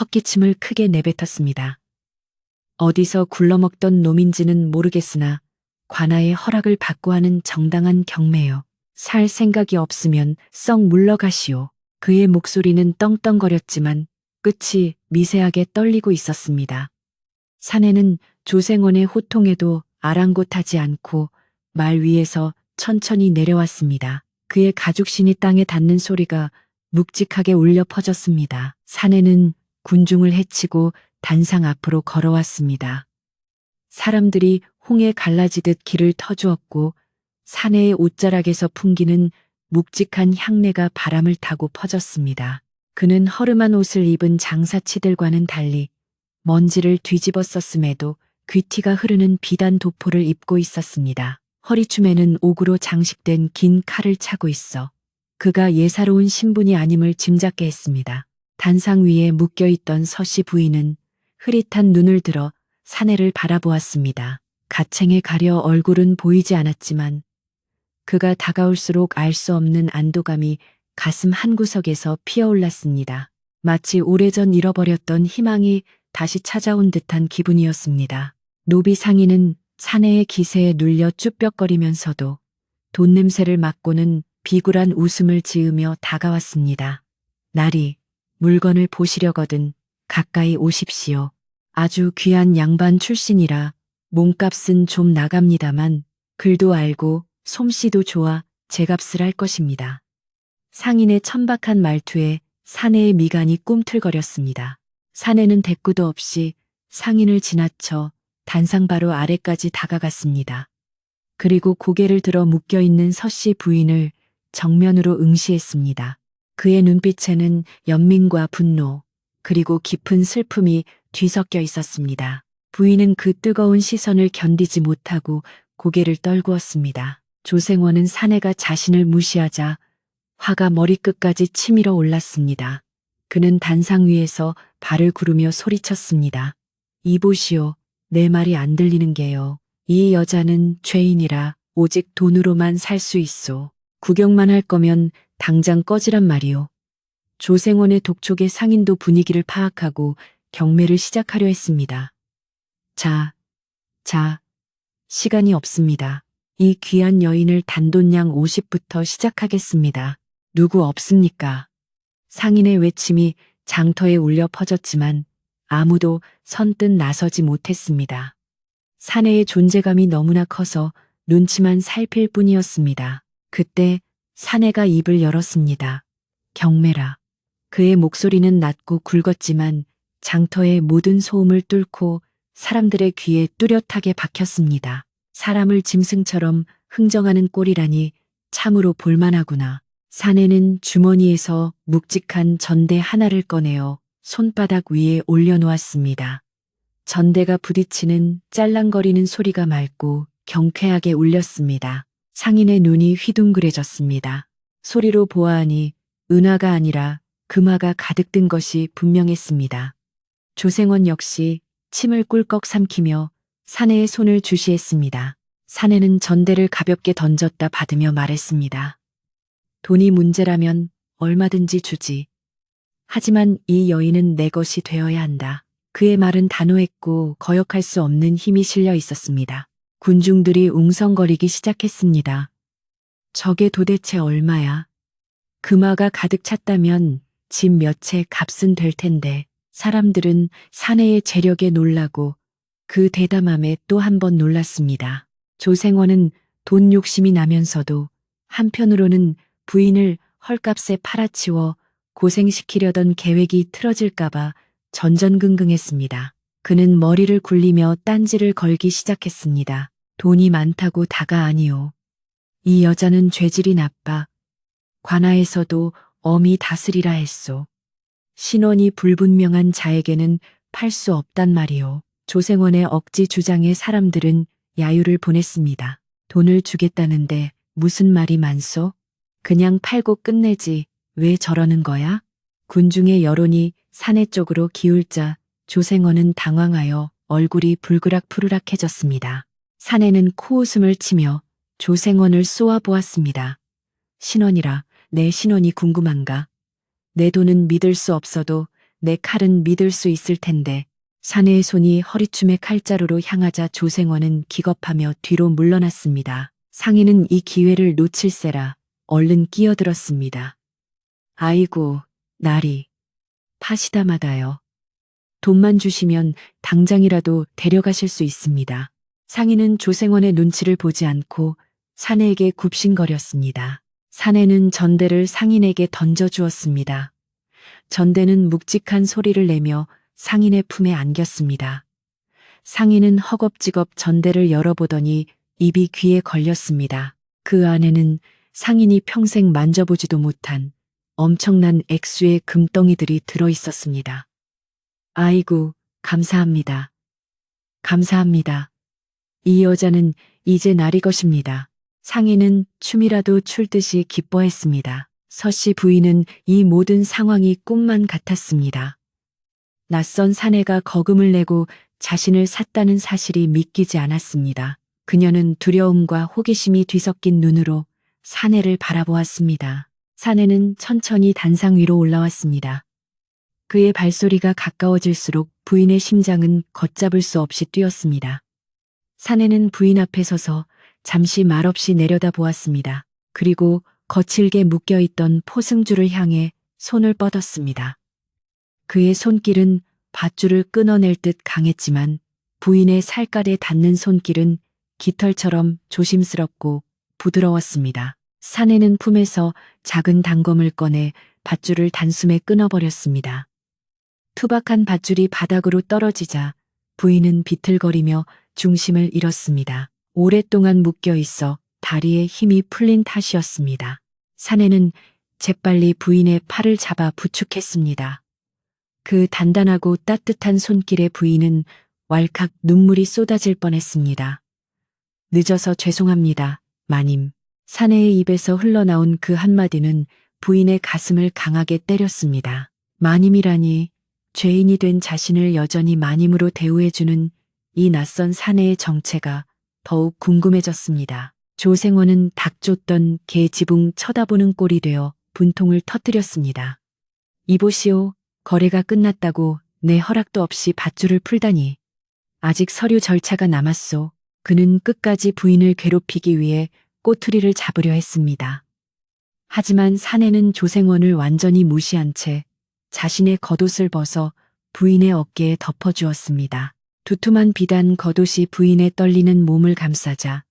헛기침을 크게 내뱉었습니다. 어디서 굴러먹던 놈인지는 모르겠으나 관아의 허락을 받고 하는 정당한 경매요. 살 생각이 없으면 썩 물러가시오. 그의 목소리는 떵떵거렸지만 끝이 미세하게 떨리고 있었습니다. 사내는 조생원의 호통에도 아랑곳하지 않고 말 위에서 천천히 내려왔습니다. 그의 가죽신이 땅에 닿는 소리가 묵직하게 울려 퍼졌습니다. 사내는 군중을 헤치고 단상 앞으로 걸어왔습니다. 사람들이 홍에 갈라지듯 길을 터주었고 사내의 옷자락에서 풍기는 묵직한 향내가 바람을 타고 퍼졌습니다. 그는 허름한 옷을 입은 장사치들과는 달리 먼지를 뒤집어 썼음에도 귀티가 흐르는 비단 도포를 입고 있었습니다. 허리춤에는 옥으로 장식된 긴 칼을 차고 있어 그가 예사로운 신분이 아님을 짐작게 했습니다. 단상 위에 묶여있던 서씨 부인은 흐릿한 눈을 들어 사내를 바라보았습니다. 가챙에 가려 얼굴은 보이지 않았지만 그가 다가올수록 알 수 없는 안도감이 가슴 한구석에서 피어올랐습니다. 마치 오래전 잃어버렸던 희망이 다시 찾아온 듯한 기분이었습니다. 노비 상인은 사내의 기세에 눌려 쭈뼛거리면서도 돈 냄새를 맡고는 비굴한 웃음을 지으며 다가왔습니다. 나리, 물건을 보시려거든 가까이 오십시오. 아주 귀한 양반 출신이라 몸값은 좀 나갑니다만 글도 알고 솜씨도 좋아 제값을 할 것입니다. 상인의 천박한 말투에 사내의 미간이 꿈틀거렸습니다. 사내는 대꾸도 없이 상인을 지나쳐 단상 바로 아래까지 다가갔습니다. 그리고 고개를 들어 묶여있는 서씨 부인을 정면으로 응시했습니다. 그의 눈빛에는 연민과 분노, 그리고 깊은 슬픔이 뒤섞여 있었습니다. 부인은 그 뜨거운 시선을 견디지 못하고 고개를 떨구었습니다. 조생원은 사내가 자신을 무시하자 화가 머리끝까지 치밀어 올랐습니다. 그는 단상 위에서 발을 구르며 소리쳤습니다. 이보시오, 내 말이 안 들리는 게요. 이 여자는 죄인이라 오직 돈으로만 살 수 있소. 구경만 할 거면 당장 꺼지란 말이오. 조생원의 독촉에 상인도 분위기를 파악하고 경매를 시작하려 했습니다. 자, 시간이 없습니다. 이 귀한 여인을 단돈양 50부터 시작하겠습니다. 누구 없습니까? 상인의 외침이 장터에 울려 퍼졌지만 아무도 선뜻 나서지 못했습니다. 사내의 존재감이 너무나 커서 눈치만 살필 뿐이었습니다. 그때 사내가 입을 열었습니다. 경매라. 그의 목소리는 낮고 굵었지만 장터의 모든 소음을 뚫고 사람들의 귀에 뚜렷하게 박혔습니다. 사람을 짐승처럼 흥정하는 꼴이라니 참으로 볼만하구나. 사내는 주머니에서 묵직한 전대 하나를 꺼내어 손바닥 위에 올려놓았습니다. 전대가 부딪히는 짤랑거리는 소리가 맑고 경쾌하게 울렸습니다. 상인의 눈이 휘둥그레졌습니다. 소리로 보아하니 은화가 아니라 금화가 가득 든 것이 분명했습니다. 조생원 역시 침을 꿀꺽 삼키며 사내의 손을 주시했습니다. 사내는 전대를 가볍게 던졌다 받으며 말했습니다. 돈이 문제라면 얼마든지 주지. 하지만 이 여인은 내 것이 되어야 한다. 그의 말은 단호했고 거역할 수 없는 힘이 실려 있었습니다. 군중들이 웅성거리기 시작했습니다. 저게 도대체 얼마야? 금화가 가득 찼다면 집 몇 채 값은 될 텐데. 사람들은 사내의 재력에 놀라고 그 대담함에 또 한 번 놀랐습니다. 조생원은 돈 욕심이 나면서도 한편으로는 부인을 헐값에 팔아치워 고생시키려던 계획이 틀어질까봐 전전긍긍했습니다. 그는 머리를 굴리며 딴지를 걸기 시작했습니다. 돈이 많다고 다가 아니오. 이 여자는 죄질이 나빠. 관아에서도 엄히 다스리라 했소. 신원이 불분명한 자에게는 팔 수 없단 말이오. 조생원의 억지 주장에 사람들은 야유를 보냈습니다. 돈을 주겠다는데 무슨 말이 많소? 그냥 팔고 끝내지 왜 저러는 거야? 군중의 여론이 사내 쪽으로 기울자 조생원은 당황하여 얼굴이 불그락푸르락해졌습니다. 사내는 코웃음을 치며 조생원을 쏘아보았습니다. 신원이라 내 신원이 궁금한가? 내 돈은 믿을 수 없어도 내 칼은 믿을 수 있을 텐데. 사내의 손이 허리춤에 칼자루로 향하자 조생원은 기겁하며 뒤로 물러났습니다. 상인은 이 기회를 놓칠세라 얼른 끼어들었습니다. 아이고, 나리. 파시다마다요. 돈만 주시면 당장이라도 데려가실 수 있습니다. 상인은 조생원의 눈치를 보지 않고 사내에게 굽신거렸습니다. 사내는 전대를 상인에게 던져주었습니다. 전대는 묵직한 소리를 내며 상인의 품에 안겼습니다. 상인은 허겁지겁 전대를 열어보더니 입이 귀에 걸렸습니다. 그 안에는 상인이 평생 만져보지도 못한 엄청난 액수의 금덩이들이 들어있었습니다. 아이고, 감사합니다. 감사합니다. 이 여자는 이제 나리 것입니다. 상인은 춤이라도 출 듯이 기뻐했습니다. 서씨 부인은 이 모든 상황이 꿈만 같았습니다. 낯선 사내가 거금을 내고 자신을 샀다는 사실이 믿기지 않았습니다. 그녀는 두려움과 호기심이 뒤섞인 눈으로 사내를 바라보았습니다. 사내는 천천히 단상 위로 올라왔습니다. 그의 발소리가 가까워질수록 부인의 심장은 걷잡을 수 없이 뛰었습니다. 사내는 부인 앞에 서서 잠시 말없이 내려다보았습니다. 그리고 거칠게 묶여있던 포승줄을 향해 손을 뻗었습니다. 그의 손길은 밧줄을 끊어낼 듯 강했지만 부인의 살깔에 닿는 손길은 깃털처럼 조심스럽고 부드러웠습니다. 사내는 품에서 작은 단검을 꺼내 밧줄을 단숨에 끊어버렸습니다. 투박한 밧줄이 바닥으로 떨어지자 부인은 비틀거리며 중심을 잃었습니다. 오랫동안 묶여 있어 다리에 힘이 풀린 탓이었습니다. 사내는 재빨리 부인의 팔을 잡아 부축했습니다. 그 단단하고 따뜻한 손길에 부인은 왈칵 눈물이 쏟아질 뻔했습니다. 늦어서 죄송합니다, 마님. 사내의 입에서 흘러나온 그 한마디는 부인의 가슴을 강하게 때렸습니다. 마님이라니, 죄인이 된 자신을 여전히 마님으로 대우해주는 이 낯선 사내의 정체가 더욱 궁금해졌습니다. 조생원은 닭 쫓던 개 지붕 쳐다보는 꼴이 되어 분통을 터뜨렸습니다. 이보시오, 거래가 끝났다고 내 허락도 없이 밧줄을 풀다니. 아직 서류 절차가 남았소. 그는 끝까지 부인을 괴롭히기 위해 꼬투리를 잡으려 했습니다. 하지만 사내는 조생원을 완전히 무시한 채 자신의 겉옷을 벗어 부인의 어깨에 덮어주었습니다. 두툼한 비단 겉옷이 부인의 떨리는 몸을 감싸자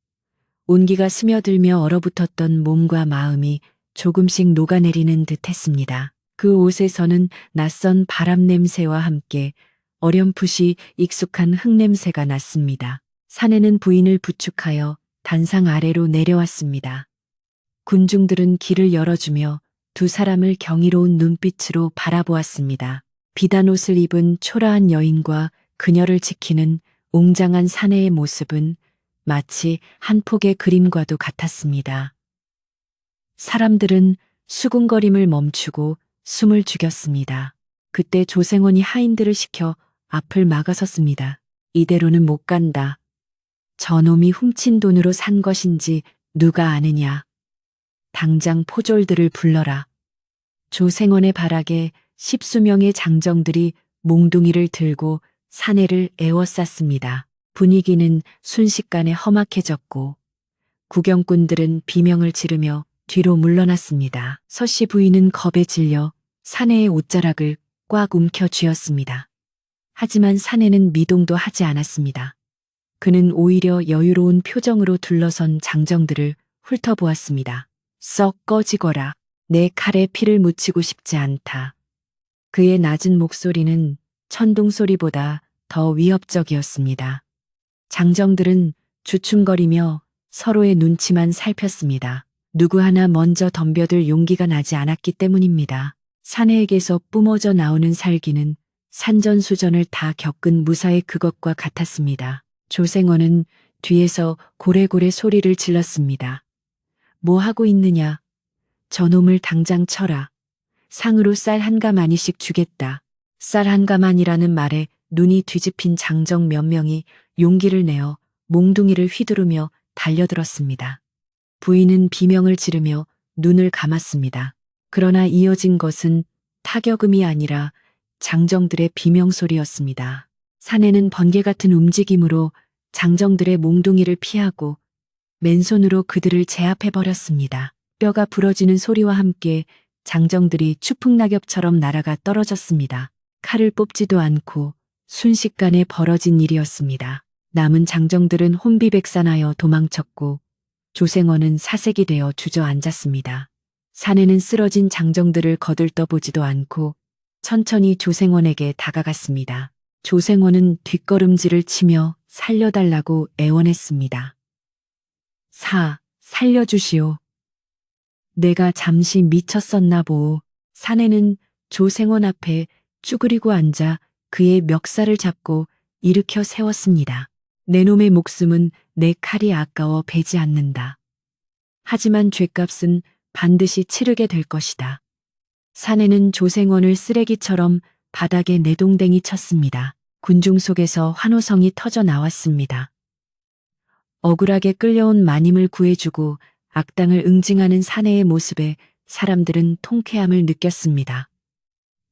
온기가 스며들며 얼어붙었던 몸과 마음이 조금씩 녹아내리는 듯 했습니다. 그 옷에서는 낯선 바람 냄새와 함께 어렴풋이 익숙한 흙냄새가 났습니다. 사내는 부인을 부축하여 단상 아래로 내려왔습니다. 군중들은 길을 열어주며 두 사람을 경이로운 눈빛으로 바라보았습니다. 비단옷을 입은 초라한 여인과 그녀를 지키는 웅장한 사내의 모습은 마치 한 폭의 그림과도 같았습니다. 사람들은 수군거림을 멈추고 숨을 죽였습니다. 그때 조생원이 하인들을 시켜 앞을 막아섰습니다. 이대로는 못 간다. 저놈이 훔친 돈으로 산 것인지 누가 아느냐. 당장 포졸들을 불러라. 조생원의 발악에 십수명의 장정들이 몽둥이를 들고 사내를 에워쌌습니다. 분위기는 순식간에 험악해졌고 구경꾼들은 비명을 지르며 뒤로 물러났습니다. 서씨 부인은 겁에 질려 사내의 옷자락을 꽉 움켜 쥐었습니다. 하지만 사내는 미동도 하지 않았습니다. 그는 오히려 여유로운 표정으로 둘러선 장정들을 훑어보았습니다. 썩 꺼지거라. 내 칼에 피를 묻히고 싶지 않다. 그의 낮은 목소리는 천둥 소리보다 더 위협적이었습니다. 장정들은 주춤거리며 서로의 눈치만 살폈습니다. 누구 하나 먼저 덤벼들 용기가 나지 않았기 때문입니다. 사내에게서 뿜어져 나오는 살기는 산전수전을 다 겪은 무사의 그것과 같았습니다. 조생원은 뒤에서 고래고래 소리를 질렀습니다. 뭐 하고 있느냐? 저놈을 당장 쳐라. 상으로 쌀 한 가마니씩 주겠다. 쌀 한 가마니라는 말에 눈이 뒤집힌 장정 몇 명이 용기를 내어 몽둥이를 휘두르며 달려들었습니다. 부인은 비명을 지르며 눈을 감았습니다. 그러나 이어진 것은 타격음이 아니라 장정들의 비명소리였습니다. 사내는 번개 같은 움직임으로 장정들의 몽둥이를 피하고 맨손으로 그들을 제압해버렸습니다. 뼈가 부러지는 소리와 함께 장정들이 추풍낙엽처럼 날아가 떨어졌습니다. 칼을 뽑지도 않고 순식간에 벌어진 일이었습니다. 남은 장정들은 혼비백산하여 도망쳤고 조생원은 사색이 되어 주저앉았습니다. 사내는 쓰러진 장정들을 거들떠보지도 않고 천천히 조생원에게 다가갔습니다. 조생원은 뒷걸음질을 치며 살려달라고 애원했습니다. 살려주시오. 내가 잠시 미쳤었나 보오. 사내는 조생원 앞에 쭈그리고 앉아 그의 멱살을 잡고 일으켜 세웠습니다. 내 놈의 목숨은 내 칼이 아까워 배지 않는다. 하지만 죗값은 반드시 치르게 될 것이다. 사내는 조생원을 쓰레기처럼 바닥에 내동댕이 쳤습니다. 군중 속에서 환호성이 터져 나왔습니다. 억울하게 끌려온 마님을 구해주고 악당을 응징하는 사내의 모습에 사람들은 통쾌함을 느꼈습니다.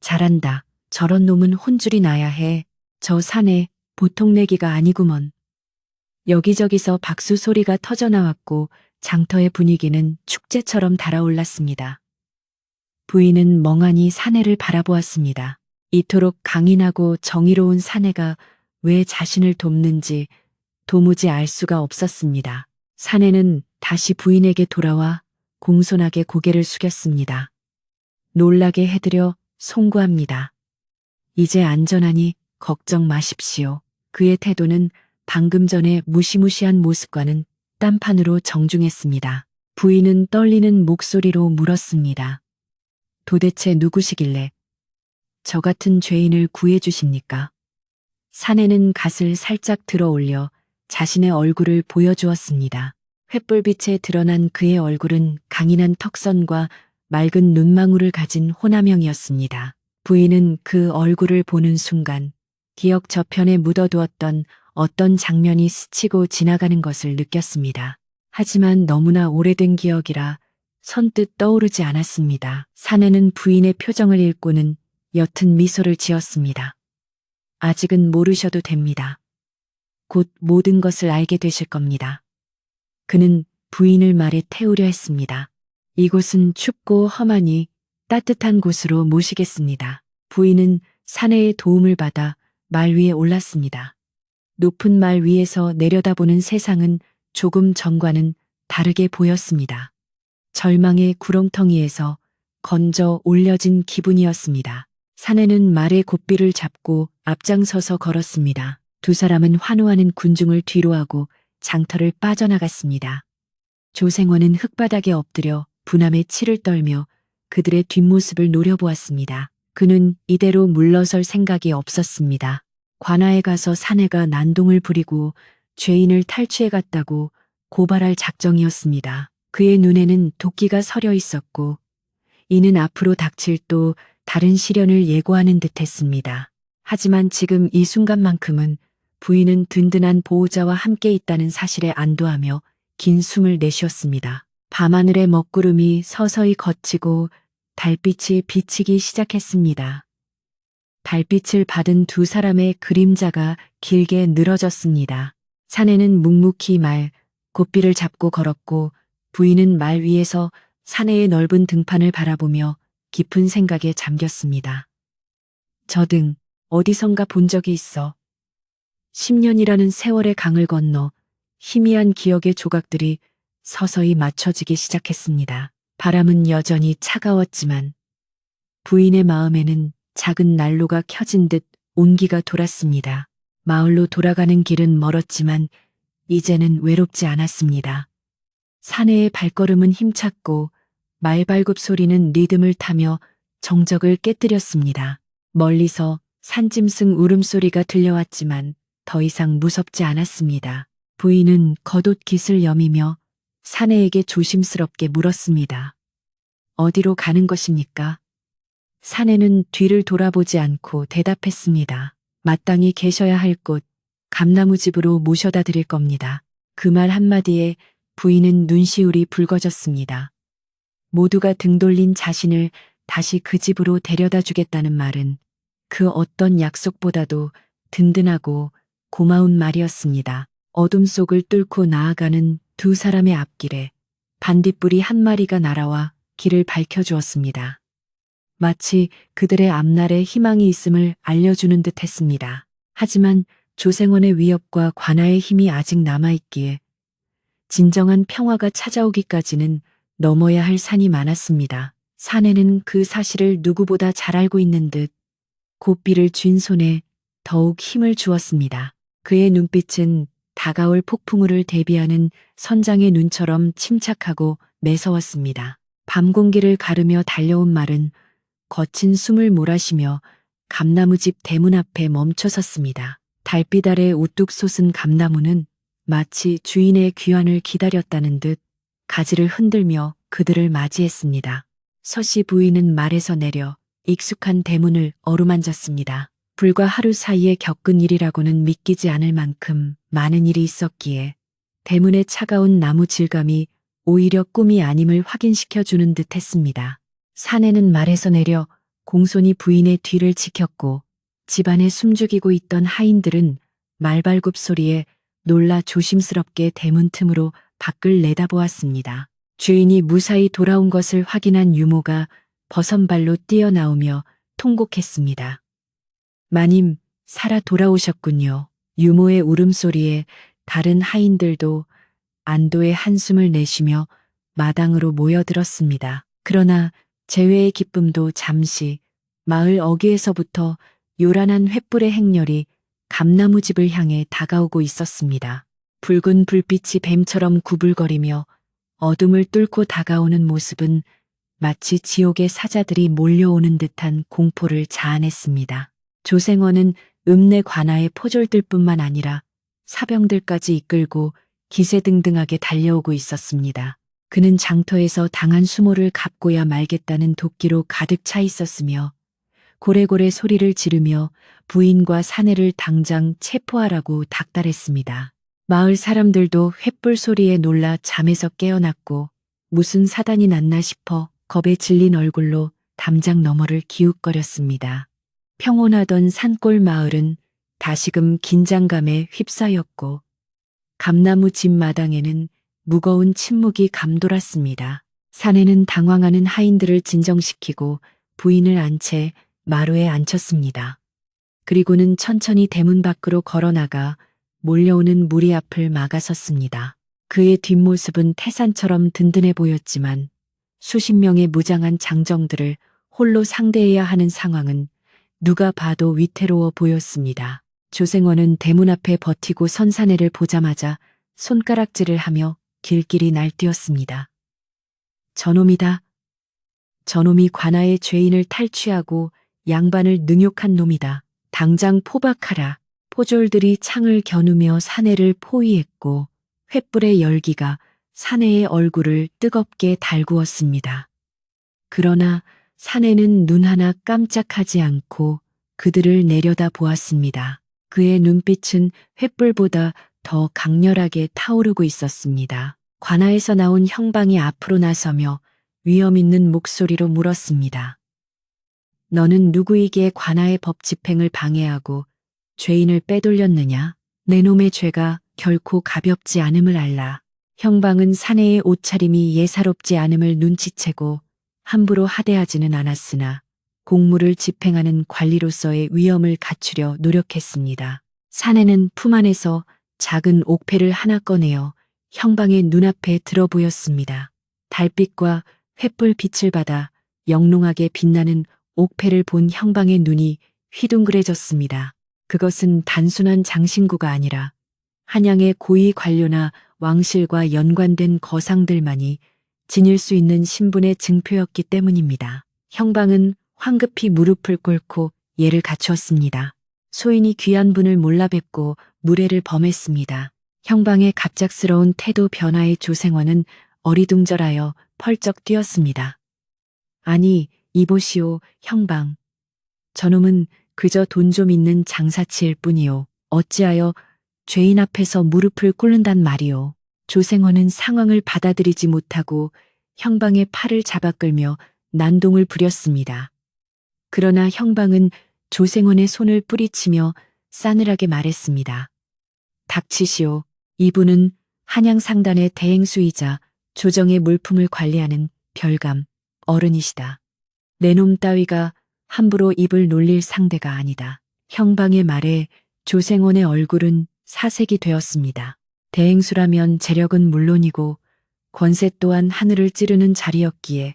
잘한다. 저런 놈은 혼줄이 나야 해. 저 사내 보통 내기가 아니구먼. 여기저기서 박수 소리가 터져 나왔고 장터의 분위기는 축제처럼 달아올랐습니다. 부인은 멍하니 사내를 바라보았습니다. 이토록 강인하고 정의로운 사내가 왜 자신을 돕는지 도무지 알 수가 없었습니다. 사내는 다시 부인에게 돌아와 공손하게 고개를 숙였습니다. 놀라게 해드려 송구합니다. 이제 안전하니 걱정 마십시오. 그의 태도는 방금 전에 무시무시한 모습과는 딴판으로 정중했습니다. 부인은 떨리는 목소리로 물었습니다. 도대체 누구시길래 저 같은 죄인을 구해주십니까? 사내는 갓을 살짝 들어 올려 자신의 얼굴을 보여주었습니다. 횃불빛에 드러난 그의 얼굴은 강인한 턱선과 맑은 눈망울을 가진 호남형이었습니다. 부인은 그 얼굴을 보는 순간 기억 저편에 묻어두었던 어떤 장면이 스치고 지나가는 것을 느꼈습니다. 하지만 너무나 오래된 기억이라 선뜻 떠오르지 않았습니다. 사내는 부인의 표정을 읽고는 옅은 미소를 지었습니다. 아직은 모르셔도 됩니다. 곧 모든 것을 알게 되실 겁니다. 그는 부인을 말에 태우려 했습니다. 이곳은 춥고 험하니 따뜻한 곳으로 모시겠습니다. 부인은 사내의 도움을 받아 말 위에 올랐습니다. 높은 말 위에서 내려다보는 세상은 조금 전과는 다르게 보였습니다. 절망의 구렁텅이에서 건져 올려진 기분이었습니다. 사내는 말의 고삐를 잡고 앞장서서 걸었습니다. 두 사람은 환호하는 군중을 뒤로하고 장터를 빠져나갔습니다. 조생원은 흙바닥에 엎드려 분함에 치를 떨며 그들의 뒷모습을 노려보았습니다. 그는 이대로 물러설 생각이 없었습니다. 관아에 가서 사내가 난동을 부리고 죄인을 탈취해 갔다고 고발할 작정이었습니다. 그의 눈에는 도끼가 서려 있었고 이는 앞으로 닥칠 또 다른 시련을 예고하는 듯했습니다. 하지만 지금 이 순간만큼은 부인은 든든한 보호자와 함께 있다는 사실에 안도하며 긴 숨을 내쉬었습니다. 밤하늘의 먹구름이 서서히 걷히고 달빛이 비치기 시작했습니다. 달빛을 받은 두 사람의 그림자가 길게 늘어졌습니다. 사내는 묵묵히 고삐를 잡고 걸었고 부인은 말 위에서 사내의 넓은 등판을 바라보며 깊은 생각에 잠겼습니다. 저 등 어디선가 본 적이 있어. 10년이라는 세월의 강을 건너 희미한 기억의 조각들이 서서히 맞춰지기 시작했습니다. 바람은 여전히 차가웠지만 부인의 마음에는 작은 난로가 켜진 듯 온기가 돌았습니다. 마을로 돌아가는 길은 멀었지만 이제는 외롭지 않았습니다. 사내의 발걸음은 힘찼고 말발굽 소리는 리듬을 타며 정적을 깨뜨렸습니다. 멀리서 산짐승 울음소리가 들려왔지만 더 이상 무섭지 않았습니다. 부인은 겉옷 깃을 여미며 사내에게 조심스럽게 물었습니다. 어디로 가는 것입니까? 사내는 뒤를 돌아보지 않고 대답했습니다. 마땅히 계셔야 할 곳, 감나무집으로 모셔다 드릴 겁니다. 그 말 한마디에 부인은 눈시울이 붉어졌습니다. 모두가 등 돌린 자신을 다시 그 집으로 데려다 주겠다는 말은 그 어떤 약속보다도 든든하고 고마운 말이었습니다. 어둠 속을 뚫고 나아가는 두 사람의 앞길에 반딧불이 한 마리가 날아와 길을 밝혀주었습니다. 마치 그들의 앞날에 희망이 있음을 알려주는 듯 했습니다. 하지만 조생원의 위협과 관아의 힘이 아직 남아있기에 진정한 평화가 찾아오기까지는 넘어야 할 산이 많았습니다. 사내는 그 사실을 누구보다 잘 알고 있는 듯 고삐를 쥔 손에 더욱 힘을 주었습니다. 그의 눈빛은 다가올 폭풍우를 대비하는 선장의 눈처럼 침착하고 매서웠습니다. 밤 공기를 가르며 달려온 말은 거친 숨을 몰아쉬며 감나무집 대문 앞에 멈춰 섰습니다. 달빛 아래 우뚝 솟은 감나무는 마치 주인의 귀환을 기다렸다는 듯 가지를 흔들며 그들을 맞이했습니다. 서씨 부인은 말에서 내려 익숙한 대문을 어루만졌습니다. 불과 하루 사이에 겪은 일이라고는 믿기지 않을 만큼 많은 일이 있었기에 대문의 차가운 나무 질감이 오히려 꿈이 아님을 확인시켜주는 듯 했습니다. 사내는 말에서 내려 공손히 부인의 뒤를 지켰고 집안에 숨죽이고 있던 하인들은 말발굽 소리에 놀라 조심스럽게 대문 틈으로 밖을 내다보았습니다. 주인이 무사히 돌아온 것을 확인한 유모가 버선발로 뛰어나오며 통곡했습니다. 마님, 살아 돌아오셨군요. 유모의 울음소리에 다른 하인들도 안도의 한숨을 내쉬며 마당으로 모여들었습니다. 그러나 재회의 기쁨도 잠시 마을 어귀에서부터 요란한 횃불의 행렬이 감나무집을 향해 다가오고 있었습니다. 붉은 불빛이 뱀처럼 구불거리며 어둠을 뚫고 다가오는 모습은 마치 지옥의 사자들이 몰려오는 듯한 공포를 자아냈습니다. 조생원은 읍내 관아의 포졸들뿐만 아니라 사병들까지 이끌고 기세등등하게 달려오고 있었습니다. 그는 장터에서 당한 수모를 갚고야 말겠다는 도끼로 가득 차 있었으며 고래고래 소리를 지르며 부인과 사내를 당장 체포하라고 닥달했습니다. 마을 사람들도 횃불 소리에 놀라 잠에서 깨어났고 무슨 사단이 났나 싶어 겁에 질린 얼굴로 담장 너머를 기웃거렸습니다. 평온하던 산골 마을은 다시금 긴장감에 휩싸였고 감나무 집 마당에는 무거운 침묵이 감돌았습니다. 사내는 당황하는 하인들을 진정시키고 부인을 안 채 마루에 앉혔습니다. 그리고는 천천히 대문 밖으로 걸어나가 몰려오는 무리 앞을 막아섰습니다. 그의 뒷모습은 태산처럼 든든해 보였지만 수십 명의 무장한 장정들을 홀로 상대해야 하는 상황은 누가 봐도 위태로워 보였습니다. 조생원은 대문 앞에 버티고 선 사내를 보자마자 손가락질을 하며 길길이 날뛰었습니다. 저놈이다. 저놈이 관아의 죄인을 탈취하고 양반을 능욕한 놈이다. 당장 포박하라. 포졸들이 창을 겨누며 사내를 포위했고 횃불의 열기가 사내의 얼굴을 뜨겁게 달구었습니다. 그러나 사내는 눈 하나 깜짝하지 않고 그들을 내려다 보았습니다. 그의 눈빛은 횃불보다 더 강렬하게 타오르고 있었습니다. 관아에서 나온 형방이 앞으로 나서며 위험 있는 목소리로 물었습니다. 너는 누구이기에 관아의 법 집행을 방해하고 죄인을 빼돌렸느냐? 내 놈의 죄가 결코 가볍지 않음을 알라. 형방은 사내의 옷차림이 예사롭지 않음을 눈치채고 함부로 하대하지는 않았으나 공무를 집행하는 관리로서의 위엄을 갖추려 노력했습니다. 사내는 품 안에서 작은 옥패를 하나 꺼내어 형방의 눈앞에 들어 보였습니다. 달빛과 횃불 빛을 받아 영롱하게 빛나는 옥패를 본 형방의 눈이 휘둥그레졌습니다. 그것은 단순한 장신구가 아니라 한양의 고위 관료나 왕실과 연관된 거상들만이 지닐 수 있는 신분의 증표였기 때문입니다. 형방은 황급히 무릎을 꿇고 예를 갖추었습니다. 소인이 귀한 분을 몰라 뵙고 무례를 범했습니다. 형방의 갑작스러운 태도 변화에 조생원은 어리둥절하여 펄쩍 뛰었습니다. 아니, 이보시오, 형방. 저놈은 그저 돈 좀 있는 장사치일 뿐이요. 어찌하여 죄인 앞에서 무릎을 꿇는단 말이오. 조생원은 상황을 받아들이지 못하고 형방의 팔을 잡아 끌며 난동을 부렸습니다. 그러나 형방은 조생원의 손을 뿌리치며 싸늘하게 말했습니다. 닥치시오. 이분은 한양 상단의 대행수이자 조정의 물품을 관리하는 별감 어른이시다. 내 놈 따위가 함부로 입을 놀릴 상대가 아니다. 형방의 말에 조생원의 얼굴은 사색이 되었습니다. 대행수라면 재력은 물론이고 권세 또한 하늘을 찌르는 자리였기에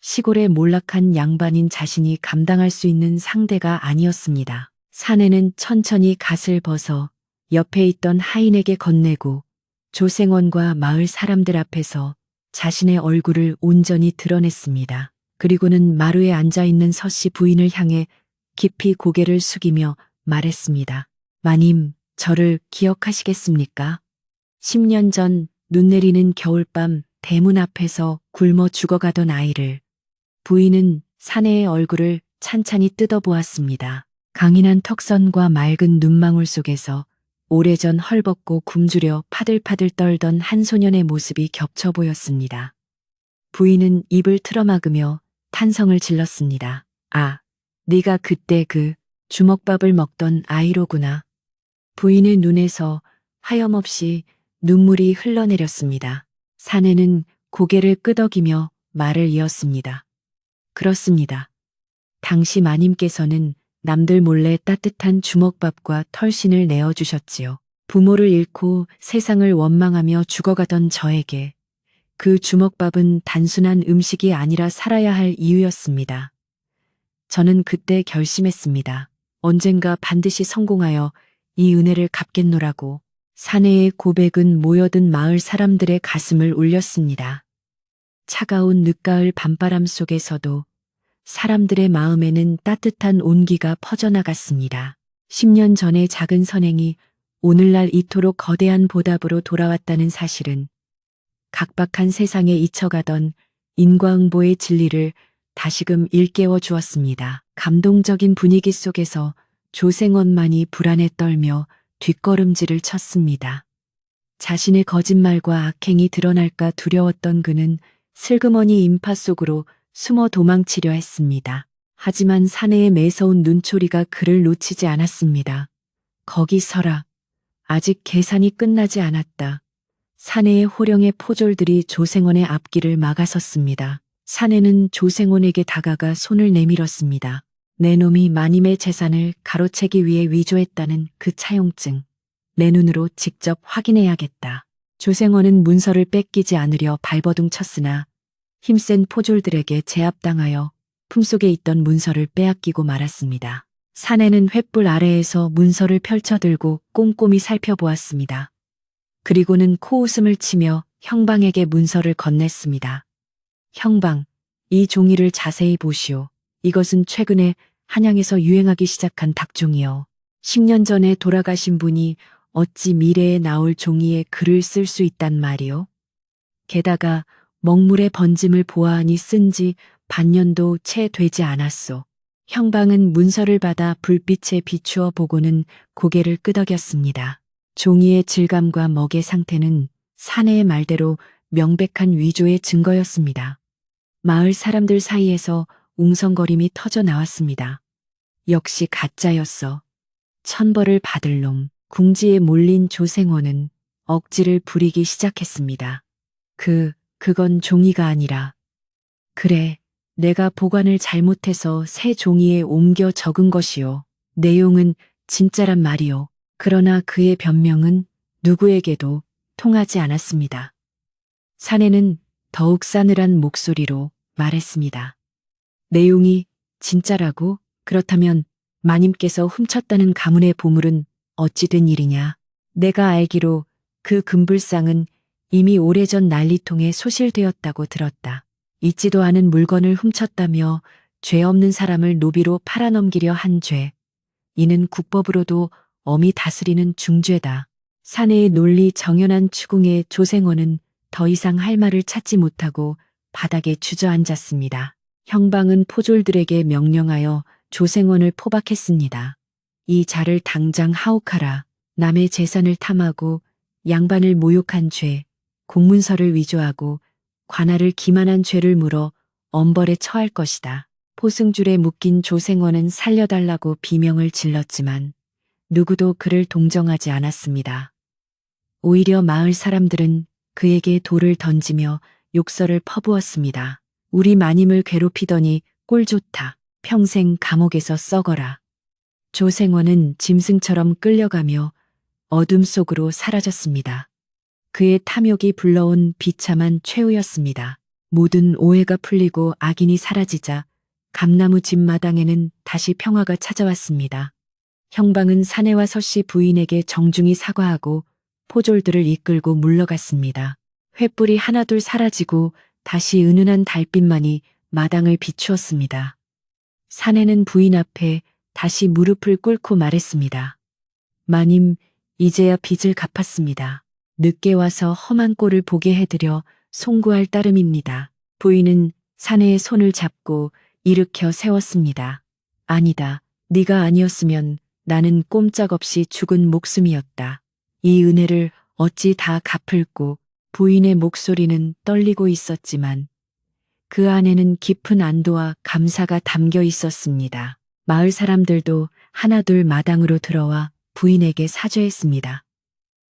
시골의 몰락한 양반인 자신이 감당할 수 있는 상대가 아니었습니다. 사내는 천천히 갓을 벗어 옆에 있던 하인에게 건네고 조생원과 마을 사람들 앞에서 자신의 얼굴을 온전히 드러냈습니다. 그리고는 마루에 앉아있는 서씨 부인을 향해 깊이 고개를 숙이며 말했습니다. 마님, 저를 기억하시겠습니까? 10년 전 눈 내리는 겨울밤 대문 앞에서 굶어 죽어가던 아이를. 부인은 사내의 얼굴을 찬찬히 뜯어보았습니다. 강인한 턱선과 맑은 눈망울 속에서 오래전 헐벗고 굶주려 파들파들 떨던 한 소년의 모습이 겹쳐 보였습니다. 부인은 입을 틀어막으며 탄성을 질렀습니다. 아, 네가 그때 그 주먹밥을 먹던 아이로구나. 부인의 눈에서 하염없이 눈물이 흘러내렸습니다. 사내는 고개를 끄덕이며 말을 이었습니다. 그렇습니다. 당시 마님께서는 남들 몰래 따뜻한 주먹밥과 털신을 내어주셨지요. 부모를 잃고 세상을 원망하며 죽어가던 저에게 그 주먹밥은 단순한 음식이 아니라 살아야 할 이유였습니다. 저는 그때 결심했습니다. 언젠가 반드시 성공하여 이 은혜를 갚겠노라고. 사내의 고백은 모여든 마을 사람들의 가슴을 울렸습니다. 차가운 늦가을 밤바람 속에서도 사람들의 마음에는 따뜻한 온기가 퍼져나갔습니다. 10년 전의 작은 선행이 오늘날 이토록 거대한 보답으로 돌아왔다는 사실은 각박한 세상에 잊혀가던 인과응보의 진리를 다시금 일깨워 주었습니다. 감동적인 분위기 속에서 조생원만이 불안에 떨며 뒷걸음질을 쳤습니다. 자신의 거짓말과 악행이 드러날까 두려웠던 그는 슬그머니 인파 속으로 숨어 도망치려 했습니다. 하지만 사내의 매서운 눈초리가 그를 놓치지 않았습니다. 거기 서라. 아직 계산이 끝나지 않았다. 사내의 호령의 포졸들이 조생원의 앞길을 막아섰습니다. 사내는 조생원에게 다가가 손을 내밀었습니다. 내 놈이 마님의 재산을 가로채기 위해 위조했다는 그 차용증. 내 눈으로 직접 확인해야겠다. 조생원은 문서를 뺏기지 않으려 발버둥 쳤으나 힘센 포졸들에게 제압당하여 품속에 있던 문서를 빼앗기고 말았습니다. 사내는 횃불 아래에서 문서를 펼쳐들고 꼼꼼히 살펴보았습니다. 그리고는 코웃음을 치며 형방에게 문서를 건넸습니다. 형방, 이 종이를 자세히 보시오. 이것은 최근에 한양에서 유행하기 시작한 닭종이요. 10년 전에 돌아가신 분이 어찌 미래에 나올 종이에 글을 쓸 수 있단 말이오. 게다가 먹물의 번짐을 보아하니 쓴 지 반년도 채 되지 않았소. 형방은 문서를 받아 불빛에 비추어 보고는 고개를 끄덕였습니다. 종이의 질감과 먹의 상태는 사내의 말대로 명백한 위조의 증거였습니다. 마을 사람들 사이에서 웅성거림이 터져 나왔습니다. 역시 가짜였어. 천벌을 받을 놈. 궁지에 몰린 조생원은 억지를 부리기 시작했습니다. 그건 종이가 아니라. 그래, 내가 보관을 잘못해서 새 종이에 옮겨 적은 것이요. 내용은 진짜란 말이요. 그러나 그의 변명은 누구에게도 통하지 않았습니다. 사내는 더욱 싸늘한 목소리로 말했습니다. 내용이 진짜라고? 그렇다면 마님께서 훔쳤다는 가문의 보물은 어찌 된 일이냐? 내가 알기로 그 금불상은 이미 오래전 난리통에 소실되었다고 들었다. 잊지도 않은 물건을 훔쳤다며 죄 없는 사람을 노비로 팔아넘기려 한 죄. 이는 국법으로도 엄히 다스리는 중죄다. 사내의 논리 정연한 추궁에 조생원은 더 이상 할 말을 찾지 못하고 바닥에 주저앉았습니다. 형방은 포졸들에게 명령하여 조생원을 포박했습니다. 이 자를 당장 하옥하라. 남의 재산을 탐하고 양반을 모욕한 죄, 공문서를 위조하고 관할을 기만한 죄를 물어 엄벌에 처할 것이다. 포승줄에 묶인 조생원은 살려달라고 비명을 질렀지만 누구도 그를 동정하지 않았습니다. 오히려 마을 사람들은 그에게 돌을 던지며 욕설을 퍼부었습니다. 우리 마님을 괴롭히더니 꼴 좋다. 평생 감옥에서 썩어라. 조생원은 짐승처럼 끌려가며 어둠 속으로 사라졌습니다. 그의 탐욕이 불러온 비참한 최후였습니다. 모든 오해가 풀리고 악인이 사라지자 감나무 집 마당에는 다시 평화가 찾아왔습니다. 형방은 사내와 서씨 부인에게 정중히 사과하고 포졸들을 이끌고 물러갔습니다. 횃불이 하나둘 사라지고 다시 은은한 달빛만이 마당을 비추었습니다. 사내는 부인 앞에 다시 무릎을 꿇고 말했습니다. 마님, 이제야 빚을 갚았습니다. 늦게 와서 험한 꼴을 보게 해드려 송구할 따름입니다. 부인은 사내의 손을 잡고 일으켜 세웠습니다. 아니다. 네가 아니었으면 나는 꼼짝없이 죽은 목숨이었다. 이 은혜를 어찌 다 갚을꼬. 부인의 목소리는 떨리고 있었지만 그 안에는 깊은 안도와 감사가 담겨 있었습니다. 마을 사람들도 하나둘 마당으로 들어와 부인에게 사죄했습니다.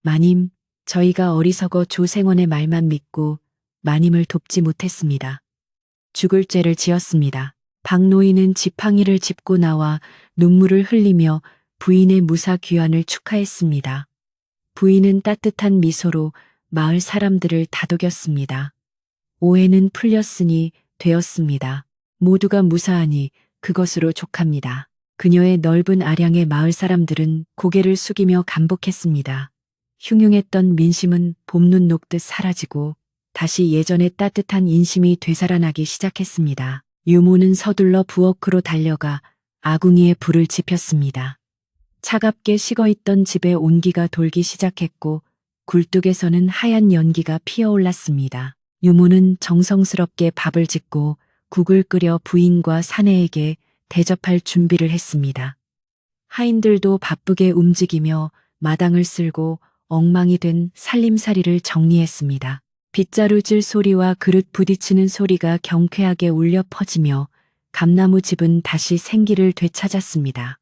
마님, 저희가 어리석어 조생원의 말만 믿고 마님을 돕지 못했습니다. 죽을 죄를 지었습니다. 박노인은 지팡이를 짚고 나와 눈물을 흘리며 부인의 무사 귀환을 축하했습니다. 부인은 따뜻한 미소로 마을 사람들을 다독였습니다. 오해는 풀렸으니 되었습니다. 모두가 무사하니 그것으로 족합니다. 그녀의 넓은 아량의 마을 사람들은 고개를 숙이며 감복했습니다. 흉흉했던 민심은 봄눈 녹듯 사라지고 다시 예전의 따뜻한 인심이 되살아나기 시작했습니다. 유모는 서둘러 부엌으로 달려가 아궁이에 불을 지폈습니다. 차갑게 식어있던 집에 온기가 돌기 시작했고 굴뚝에서는 하얀 연기가 피어올랐습니다. 유모는 정성스럽게 밥을 짓고 국을 끓여 부인과 사내에게 대접할 준비를 했습니다. 하인들도 바쁘게 움직이며 마당을 쓸고 엉망이 된 살림살이를 정리했습니다. 빗자루질 소리와 그릇 부딪히는 소리가 경쾌하게 울려 퍼지며 감나무 집은 다시 생기를 되찾았습니다.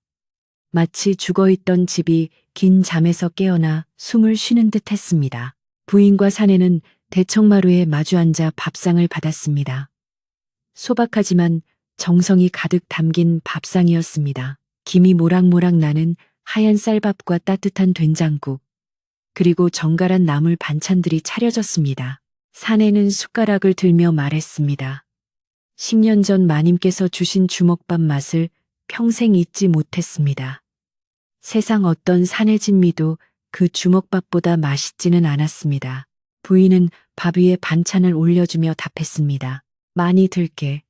마치 죽어있던 집이 긴 잠에서 깨어나 숨을 쉬는 듯 했습니다. 부인과 사내는 대청마루에 마주 앉아 밥상을 받았습니다. 소박하지만 정성이 가득 담긴 밥상이었습니다. 김이 모락모락 나는 하얀 쌀밥과 따뜻한 된장국, 그리고 정갈한 나물 반찬들이 차려졌습니다. 사내는 숟가락을 들며 말했습니다. 10년 전 마님께서 주신 주먹밥 맛을 평생 잊지 못했습니다. 세상 어떤 사내 진미도 그 주먹밥보다 맛있지는 않았습니다. 부인은 밥 위에 반찬을 올려주며 답했습니다. 많이 들게.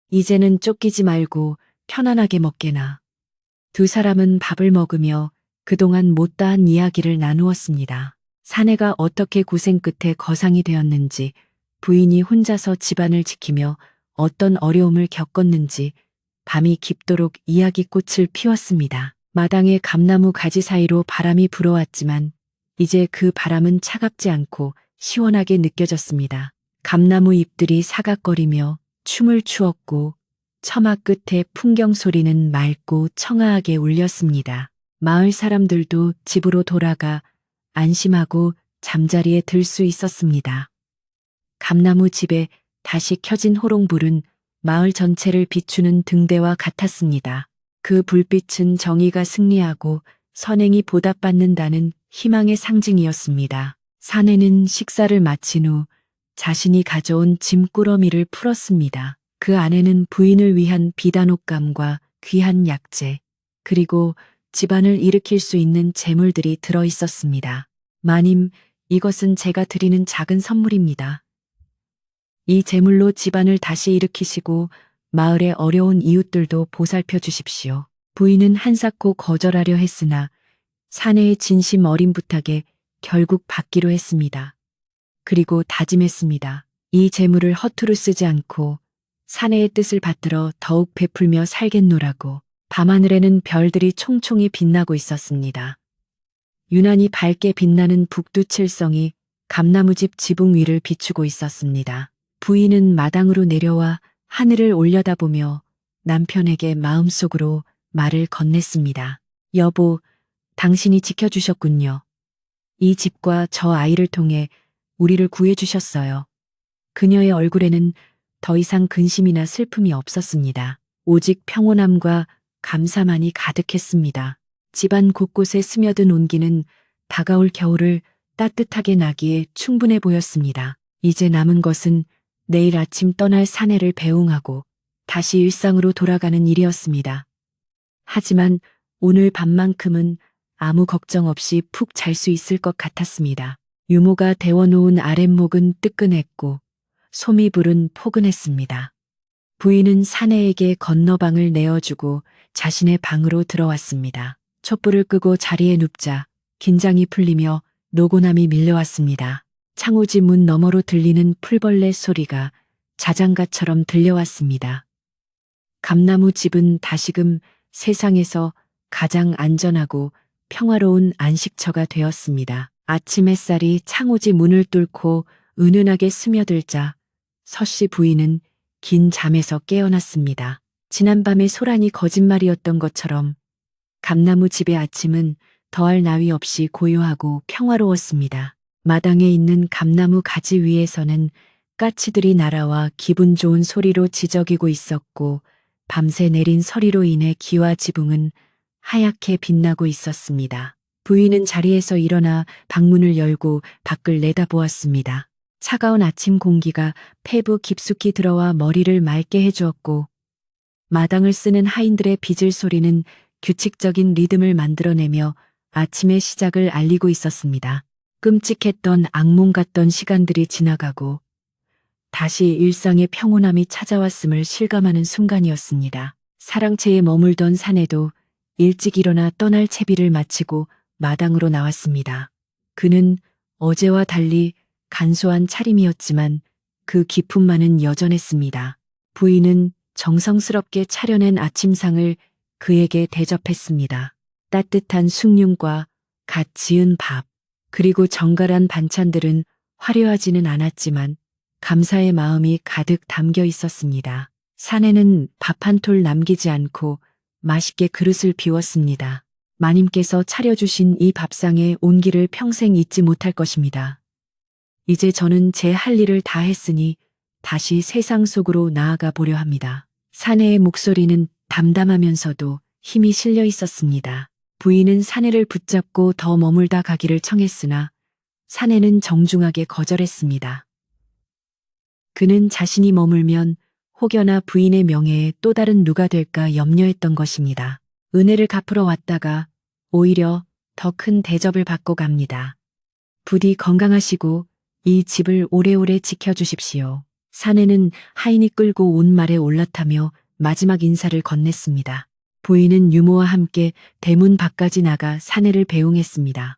이제는 쫓기지 말고 편안하게 먹게나. 두 사람은 밥을 먹으며 그동안 못다한 이야기를 나누었습니다. 사내가 어떻게 고생 끝에 거상이 되었는지, 부인이 혼자서 집안을 지키며 어떤 어려움을 겪었는지 밤이 깊도록 이야기꽃을 피웠습니다. 마당의 감나무 가지 사이로 바람이 불어왔지만 이제 그 바람은 차갑지 않고 시원하게 느껴졌습니다. 감나무 잎들이 사각거리며 춤을 추었고 처마 끝에 풍경 소리는 맑고 청아하게 울렸습니다. 마을 사람들도 집으로 돌아가 안심하고 잠자리에 들 수 있었습니다. 감나무 집에 다시 켜진 호롱불은 마을 전체를 비추는 등대와 같았습니다. 그 불빛은 정의가 승리하고 선행이 보답받는다는 희망의 상징이었습니다. 사내는 식사를 마친 후 자신이 가져온 짐꾸러미를 풀었습니다. 그 안에는 부인을 위한 비단옷감과 귀한 약재, 그리고 집안을 일으킬 수 있는 재물들이 들어 있었습니다. 마님, 이것은 제가 드리는 작은 선물입니다. 이 재물로 집안을 다시 일으키시고 마을의 어려운 이웃들도 보살펴 주십시오. 부인은 한사코 거절하려 했으나 사내의 진심 어린 부탁에 결국 받기로 했습니다. 그리고 다짐했습니다. 이 재물을 허투루 쓰지 않고 사내의 뜻을 받들어 더욱 베풀며 살겠노라고. 밤하늘에는 별들이 총총히 빛나고 있었습니다. 유난히 밝게 빛나는 북두칠성이 감나무집 지붕 위를 비추고 있었습니다. 부인은 마당으로 내려와 하늘을 올려다보며 남편에게 마음속으로 말을 건넸습니다. 여보, 당신이 지켜주셨군요. 이 집과 저 아이를 통해 우리를 구해주셨어요. 그녀의 얼굴에는 더 이상 근심이나 슬픔이 없었습니다. 오직 평온함과 감사만이 가득했습니다. 집안 곳곳에 스며든 온기는 다가올 겨울을 따뜻하게 나기에 충분해 보였습니다. 이제 남은 것은 내일 아침 떠날 사내를 배웅하고 다시 일상으로 돌아가는 일이었습니다. 하지만 오늘 밤만큼은 아무 걱정 없이 푹 잘 수 있을 것 같았습니다. 유모가 데워놓은 아랫목은 뜨끈했고 소미불은 포근했습니다. 부인은 사내에게 건너방을 내어주고 자신의 방으로 들어왔습니다. 촛불을 끄고 자리에 눕자 긴장이 풀리며 노곤함이 밀려왔습니다. 창호지 문 너머로 들리는 풀벌레 소리가 자장가처럼 들려왔습니다. 감나무 집은 다시금 세상에서 가장 안전하고 평화로운 안식처가 되었습니다. 아침 햇살이 창호지 문을 뚫고 은은하게 스며들자 서씨 부인은 긴 잠에서 깨어났습니다. 지난밤의 소란이 거짓말이었던 것처럼 감나무 집의 아침은 더할 나위 없이 고요하고 평화로웠습니다. 마당에 있는 감나무 가지 위에서는 까치들이 날아와 기분 좋은 소리로 지저귀고 있었고 밤새 내린 서리로 인해 기와 지붕은 하얗게 빛나고 있었습니다. 부인은 자리에서 일어나 방문을 열고 밖을 내다보았습니다. 차가운 아침 공기가 폐부 깊숙이 들어와 머리를 맑게 해주었고 마당을 쓰는 하인들의 빗을 소리는 규칙적인 리듬을 만들어내며 아침의 시작을 알리고 있었습니다. 끔찍했던 악몽 같던 시간들이 지나가고 다시 일상의 평온함이 찾아왔음을 실감하는 순간이었습니다. 사랑채에 머물던 사내도 일찍 일어나 떠날 채비를 마치고 마당으로 나왔습니다. 그는 어제와 달리 간소한 차림이었지만 그 기품만은 여전했습니다. 부인은 정성스럽게 차려낸 아침상을 그에게 대접했습니다. 따뜻한 숭늉과 갓 지은 밥, 그리고 정갈한 반찬들은 화려하지는 않았지만 감사의 마음이 가득 담겨 있었습니다. 사내는 밥 한 톨 남기지 않고 맛있게 그릇을 비웠습니다. 마님께서 차려주신 이 밥상의 온기를 평생 잊지 못할 것입니다. 이제 저는 제 할 일을 다 했으니 다시 세상 속으로 나아가 보려 합니다. 사내의 목소리는 담담하면서도 힘이 실려 있었습니다. 부인은 사내를 붙잡고 더 머물다 가기를 청했으나 사내는 정중하게 거절했습니다. 그는 자신이 머물면 혹여나 부인의 명예에 또 다른 누가 될까 염려했던 것입니다. 은혜를 갚으러 왔다가 오히려 더 큰 대접을 받고 갑니다. 부디 건강하시고 이 집을 오래오래 지켜주십시오. 사내는 하인이 끌고 온 말에 올라타며 마지막 인사를 건넸습니다. 부인은 유모와 함께 대문 밖까지 나가 사내를 배웅했습니다.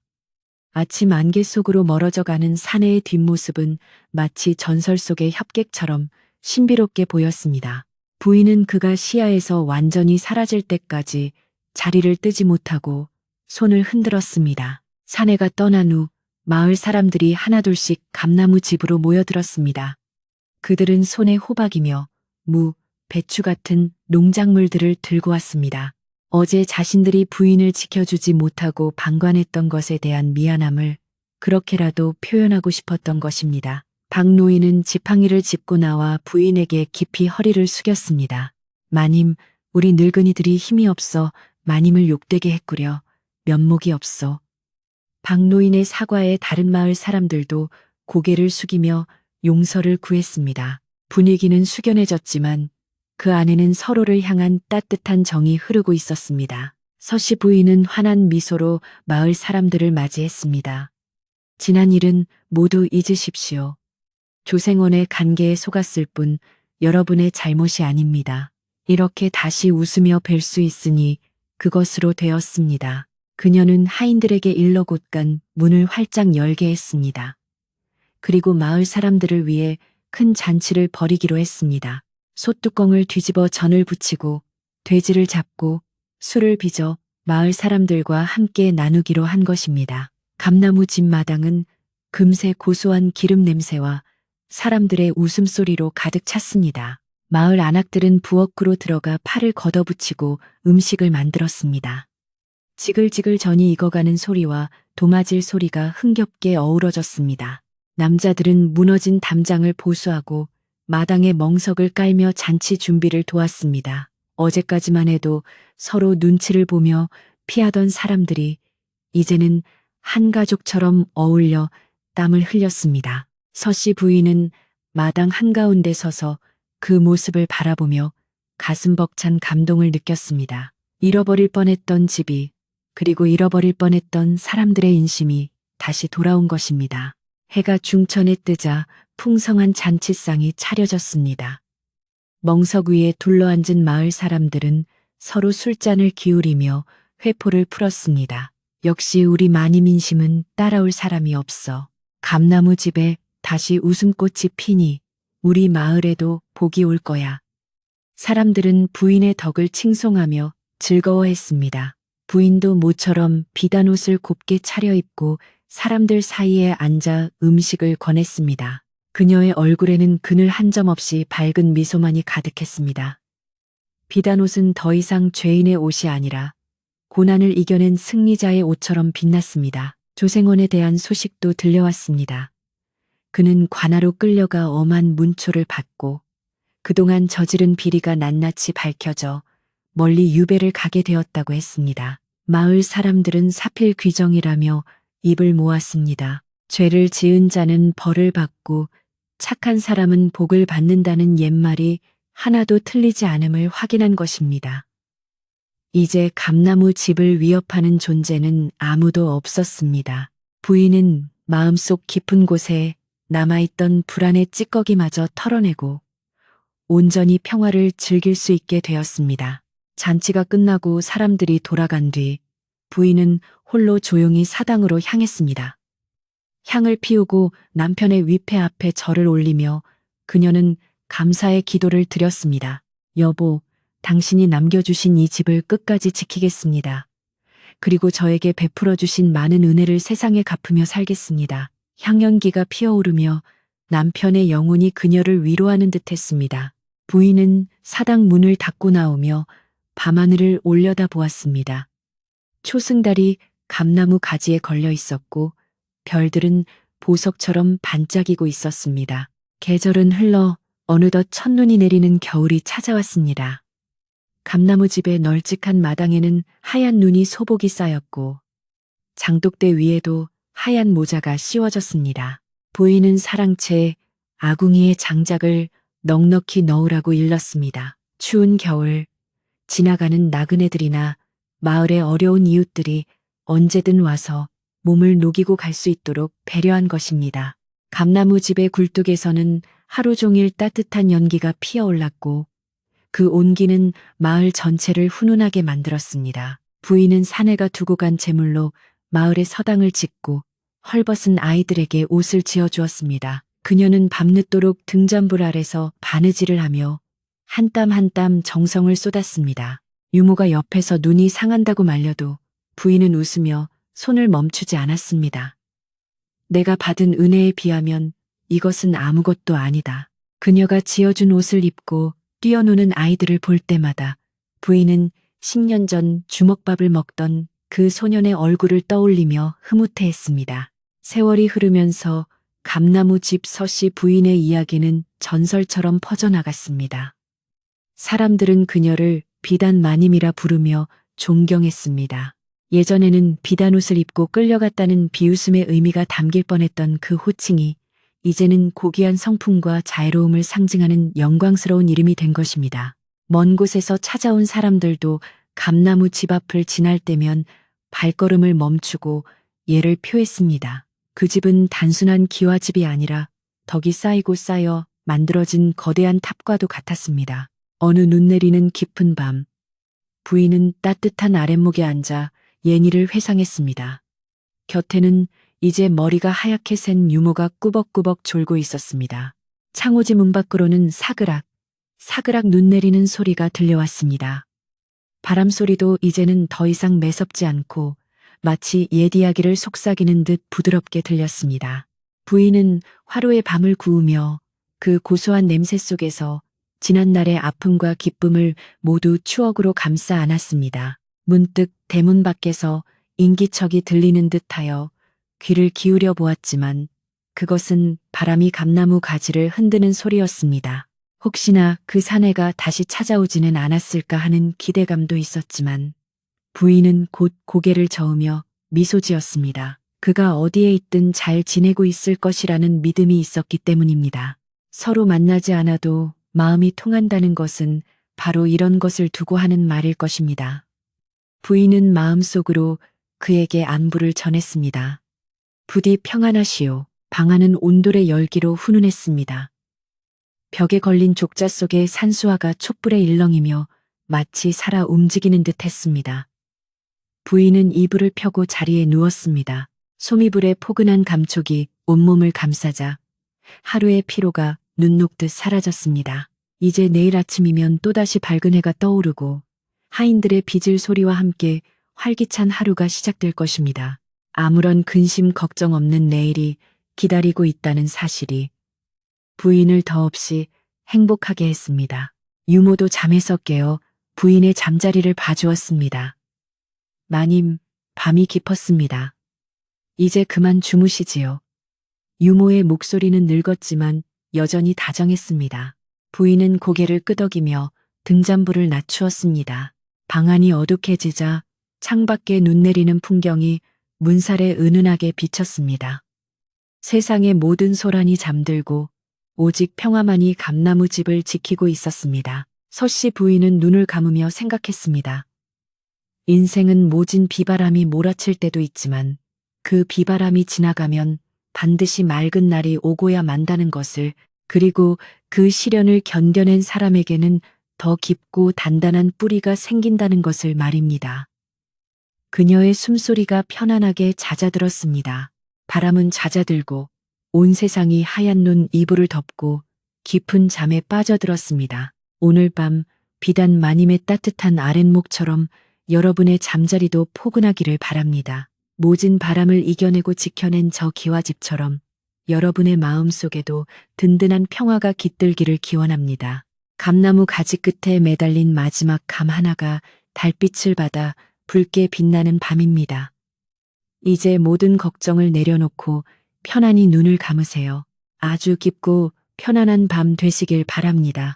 아침 안개 속으로 멀어져 가는 사내의 뒷모습은 마치 전설 속의 협객처럼 신비롭게 보였습니다. 부인은 그가 시야에서 완전히 사라질 때까지 자리를 뜨지 못하고 손을 흔들었습니다. 사내가 떠난 후 마을 사람들이 하나둘씩 감나무 집으로 모여들었습니다. 그들은 손에 호박이며 무, 배추 같은 농작물들을 들고 왔습니다. 어제 자신들이 부인을 지켜주지 못하고 방관했던 것에 대한 미안함을 그렇게라도 표현하고 싶었던 것입니다. 박노인은 지팡이를 짚고 나와 부인에게 깊이 허리를 숙였습니다. 마님, 우리 늙은이들이 힘이 없어 마님을 욕되게 했구려. 면목이 없어. 박노인의 사과에 다른 마을 사람들도 고개를 숙이며 용서를 구했습니다. 분위기는 숙연해졌지만 그 안에는 서로를 향한 따뜻한 정이 흐르고 있었습니다. 서씨 부인은 환한 미소로 마을 사람들을 맞이했습니다. 지난 일은 모두 잊으십시오. 조생원의 간계에 속았을 뿐 여러분의 잘못이 아닙니다. 이렇게 다시 웃으며 뵐 수 있으니 그것으로 되었습니다. 그녀는 하인들에게 일러 곧간 문을 활짝 열게 했습니다. 그리고 마을 사람들을 위해 큰 잔치를 벌이기로 했습니다. 솥뚜껑을 뒤집어 전을 부치고 돼지를 잡고 술을 빚어 마을 사람들과 함께 나누기로 한 것입니다. 감나무 집 마당은 금세 고소한 기름 냄새와 사람들의 웃음소리로 가득 찼습니다. 마을 안악들은 부엌으로 들어가 팔을 걷어붙이고 음식을 만들었습니다. 지글지글 전이 익어가는 소리와 도마질 소리가 흥겹게 어우러졌습니다. 남자들은 무너진 담장을 보수하고 마당에 멍석을 깔며 잔치 준비를 도왔습니다. 어제까지만 해도 서로 눈치를 보며 피하던 사람들이 이제는 한 가족처럼 어울려 땀을 흘렸습니다. 서씨 부인은 마당 한가운데 서서 그 모습을 바라보며 가슴 벅찬 감동을 느꼈습니다. 잃어버릴 뻔했던 집이 그리고 잃어버릴 뻔했던 사람들의 인심이 다시 돌아온 것입니다. 해가 중천에 뜨자 풍성한 잔치상이 차려졌습니다. 멍석 위에 둘러앉은 마을 사람들은 서로 술잔을 기울이며 회포를 풀었습니다. 역시 우리 마님 인심은 따라올 사람이 없어. 감나무 집에 다시 웃음꽃이 피니 우리 마을에도 복이 올 거야. 사람들은 부인의 덕을 칭송하며 즐거워했습니다. 부인도 모처럼 비단 옷을 곱게 차려입고 사람들 사이에 앉아 음식을 권했습니다. 그녀의 얼굴에는 그늘 한 점 없이 밝은 미소만이 가득했습니다. 비단 옷은 더 이상 죄인의 옷이 아니라 고난을 이겨낸 승리자의 옷처럼 빛났습니다. 조생원에 대한 소식도 들려왔습니다. 그는 관아로 끌려가 엄한 문초를 받고 그동안 저지른 비리가 낱낱이 밝혀져 멀리 유배를 가게 되었다고 했습니다. 마을 사람들은 사필귀정이라며 입을 모았습니다. 죄를 지은 자는 벌을 받고 착한 사람은 복을 받는다는 옛말이 하나도 틀리지 않음을 확인한 것입니다. 이제 감나무 집을 위협하는 존재는 아무도 없었습니다. 부인은 마음속 깊은 곳에 남아있던 불안의 찌꺼기마저 털어내고 온전히 평화를 즐길 수 있게 되었습니다. 잔치가 끝나고 사람들이 돌아간 뒤 부인은 홀로 조용히 사당으로 향했습니다. 향을 피우고 남편의 위패 앞에 절을 올리며 그녀는 감사의 기도를 드렸습니다. 여보, 당신이 남겨주신 이 집을 끝까지 지키겠습니다. 그리고 저에게 베풀어 주신 많은 은혜를 세상에 갚으며 살겠습니다. 향연기가 피어오르며 남편의 영혼이 그녀를 위로하는 듯했습니다. 부인은 사당 문을 닫고 나오며 밤하늘을 올려다 보았습니다. 초승달이 감나무 가지에 걸려 있었고 별들은 보석처럼 반짝이고 있었습니다. 계절은 흘러 어느덧 첫눈이 내리는 겨울이 찾아왔습니다. 감나무 집의 널찍한 마당에는 하얀 눈이 소복이 쌓였고 장독대 위에도 하얀 모자가 씌워졌습니다. 부인은 사랑채 아궁이의 장작을 넉넉히 넣으라고 일렀습니다. 추운 겨울 지나가는 나그네들이나 마을의 어려운 이웃들이 언제든 와서 몸을 녹이고 갈 수 있도록 배려한 것입니다. 감나무 집의 굴뚝에서는 하루 종일 따뜻한 연기가 피어올랐고 그 온기는 마을 전체를 훈훈하게 만들었습니다. 부인은 사내가 두고 간 제물로 마을에 서당을 짓고 헐벗은 아이들에게 옷을 지어주었습니다. 그녀는 밤늦도록 등잔불 아래서 바느질을 하며 한 땀 한 땀 정성을 쏟았습니다. 유모가 옆에서 눈이 상한다고 말려도 부인은 웃으며 손을 멈추지 않았습니다. 내가 받은 은혜에 비하면 이것은 아무것도 아니다. 그녀가 지어준 옷을 입고 뛰어노는 아이들을 볼 때마다 부인은 10년 전 주먹밥을 먹던 그 소년의 얼굴을 떠올리며 흐뭇해했습니다. 세월이 흐르면서 감나무 집 서씨 부인의 이야기는 전설처럼 퍼져나갔습니다. 사람들은 그녀를 비단 마님이라 부르며 존경했습니다. 예전에는 비단옷을 입고 끌려갔다는 비웃음의 의미가 담길 뻔했던 그 호칭이 이제는 고귀한 성품과 자애로움을 상징하는 영광스러운 이름이 된 것입니다. 먼 곳에서 찾아온 사람들도 감나무 집 앞을 지날 때면 발걸음을 멈추고 예를 표했습니다. 그 집은 단순한 기와집이 아니라 덕이 쌓이고 쌓여 만들어진 거대한 탑과도 같았습니다. 어느 눈 내리는 깊은 밤, 부인은 따뜻한 아랫목에 앉아 예니를 회상했습니다. 곁에는 이제 머리가 하얗게 센 유모가 꾸벅꾸벅 졸고 있었습니다. 창호지 문 밖으로는 사그락, 사그락 눈 내리는 소리가 들려왔습니다. 바람 소리도 이제는 더 이상 매섭지 않고 마치 옛 이야기를 속삭이는 듯 부드럽게 들렸습니다. 부인은 화로에 밤을 구우며 그 고소한 냄새 속에서 지난날의 아픔과 기쁨을 모두 추억으로 감싸 안았습니다. 문득 대문 밖에서 인기척이 들리는 듯하여 귀를 기울여 보았지만 그것은 바람이 감나무 가지를 흔드는 소리였습니다. 혹시나 그 사내가 다시 찾아오지는 않았을까 하는 기대감도 있었지만 부인은 곧 고개를 저으며 미소 지었습니다. 그가 어디에 있든 잘 지내고 있을 것이라는 믿음이 있었기 때문입니다. 서로 만나지 않아도 마음이 통한다는 것은 바로 이런 것을 두고 하는 말일 것입니다. 부인은 마음속으로 그에게 안부를 전했습니다. 부디 평안하시오. 방 안은 온돌의 열기로 훈훈했습니다. 벽에 걸린 족자 속에 산수화가 촛불에 일렁이며 마치 살아 움직이는 듯 했습니다. 부인은 이불을 펴고 자리에 누웠습니다. 소미불의 포근한 감촉이 온몸을 감싸자 하루의 피로가 눈 녹듯 사라졌습니다. 이제 내일 아침이면 또다시 밝은 해가 떠오르고 하인들의 빚을 소리와 함께 활기찬 하루가 시작될 것입니다. 아무런 근심 걱정 없는 내일이 기다리고 있다는 사실이 부인을 더없이 행복하게 했습니다. 유모도 잠에서 깨어 부인의 잠자리를 봐주었습니다. 마님, 밤이 깊었습니다. 이제 그만 주무시지요. 유모의 목소리는 늙었지만 여전히 다정했습니다. 부인은 고개를 끄덕이며 등잔불을 낮추었습니다. 방 안이 어둑해지자 창밖에 눈 내리는 풍경이 문살에 은은하게 비쳤습니다. 세상의 모든 소란이 잠들고 오직 평화만이 감나무 집을 지키고 있었습니다. 서씨 부인은 눈을 감으며 생각했습니다. 인생은 모진 비바람이 몰아칠 때도 있지만 그 비바람이 지나가면 반드시 맑은 날이 오고야 만다는 것을, 그리고 그 시련을 견뎌낸 사람에게는 더 깊고 단단한 뿌리가 생긴다는 것을 말입니다. 그녀의 숨소리가 편안하게 잦아들었습니다. 바람은 잦아들고 온 세상이 하얀 눈 이불을 덮고 깊은 잠에 빠져들었습니다. 오늘 밤 비단 마님의 따뜻한 아랫목처럼 여러분의 잠자리도 포근하기를 바랍니다. 모진 바람을 이겨내고 지켜낸 저 기와집처럼 여러분의 마음 속에도 든든한 평화가 깃들기를 기원합니다. 감나무 가지 끝에 매달린 마지막 감 하나가 달빛을 받아 붉게 빛나는 밤입니다. 이제 모든 걱정을 내려놓고 편안히 눈을 감으세요. 아주 깊고 편안한 밤 되시길 바랍니다.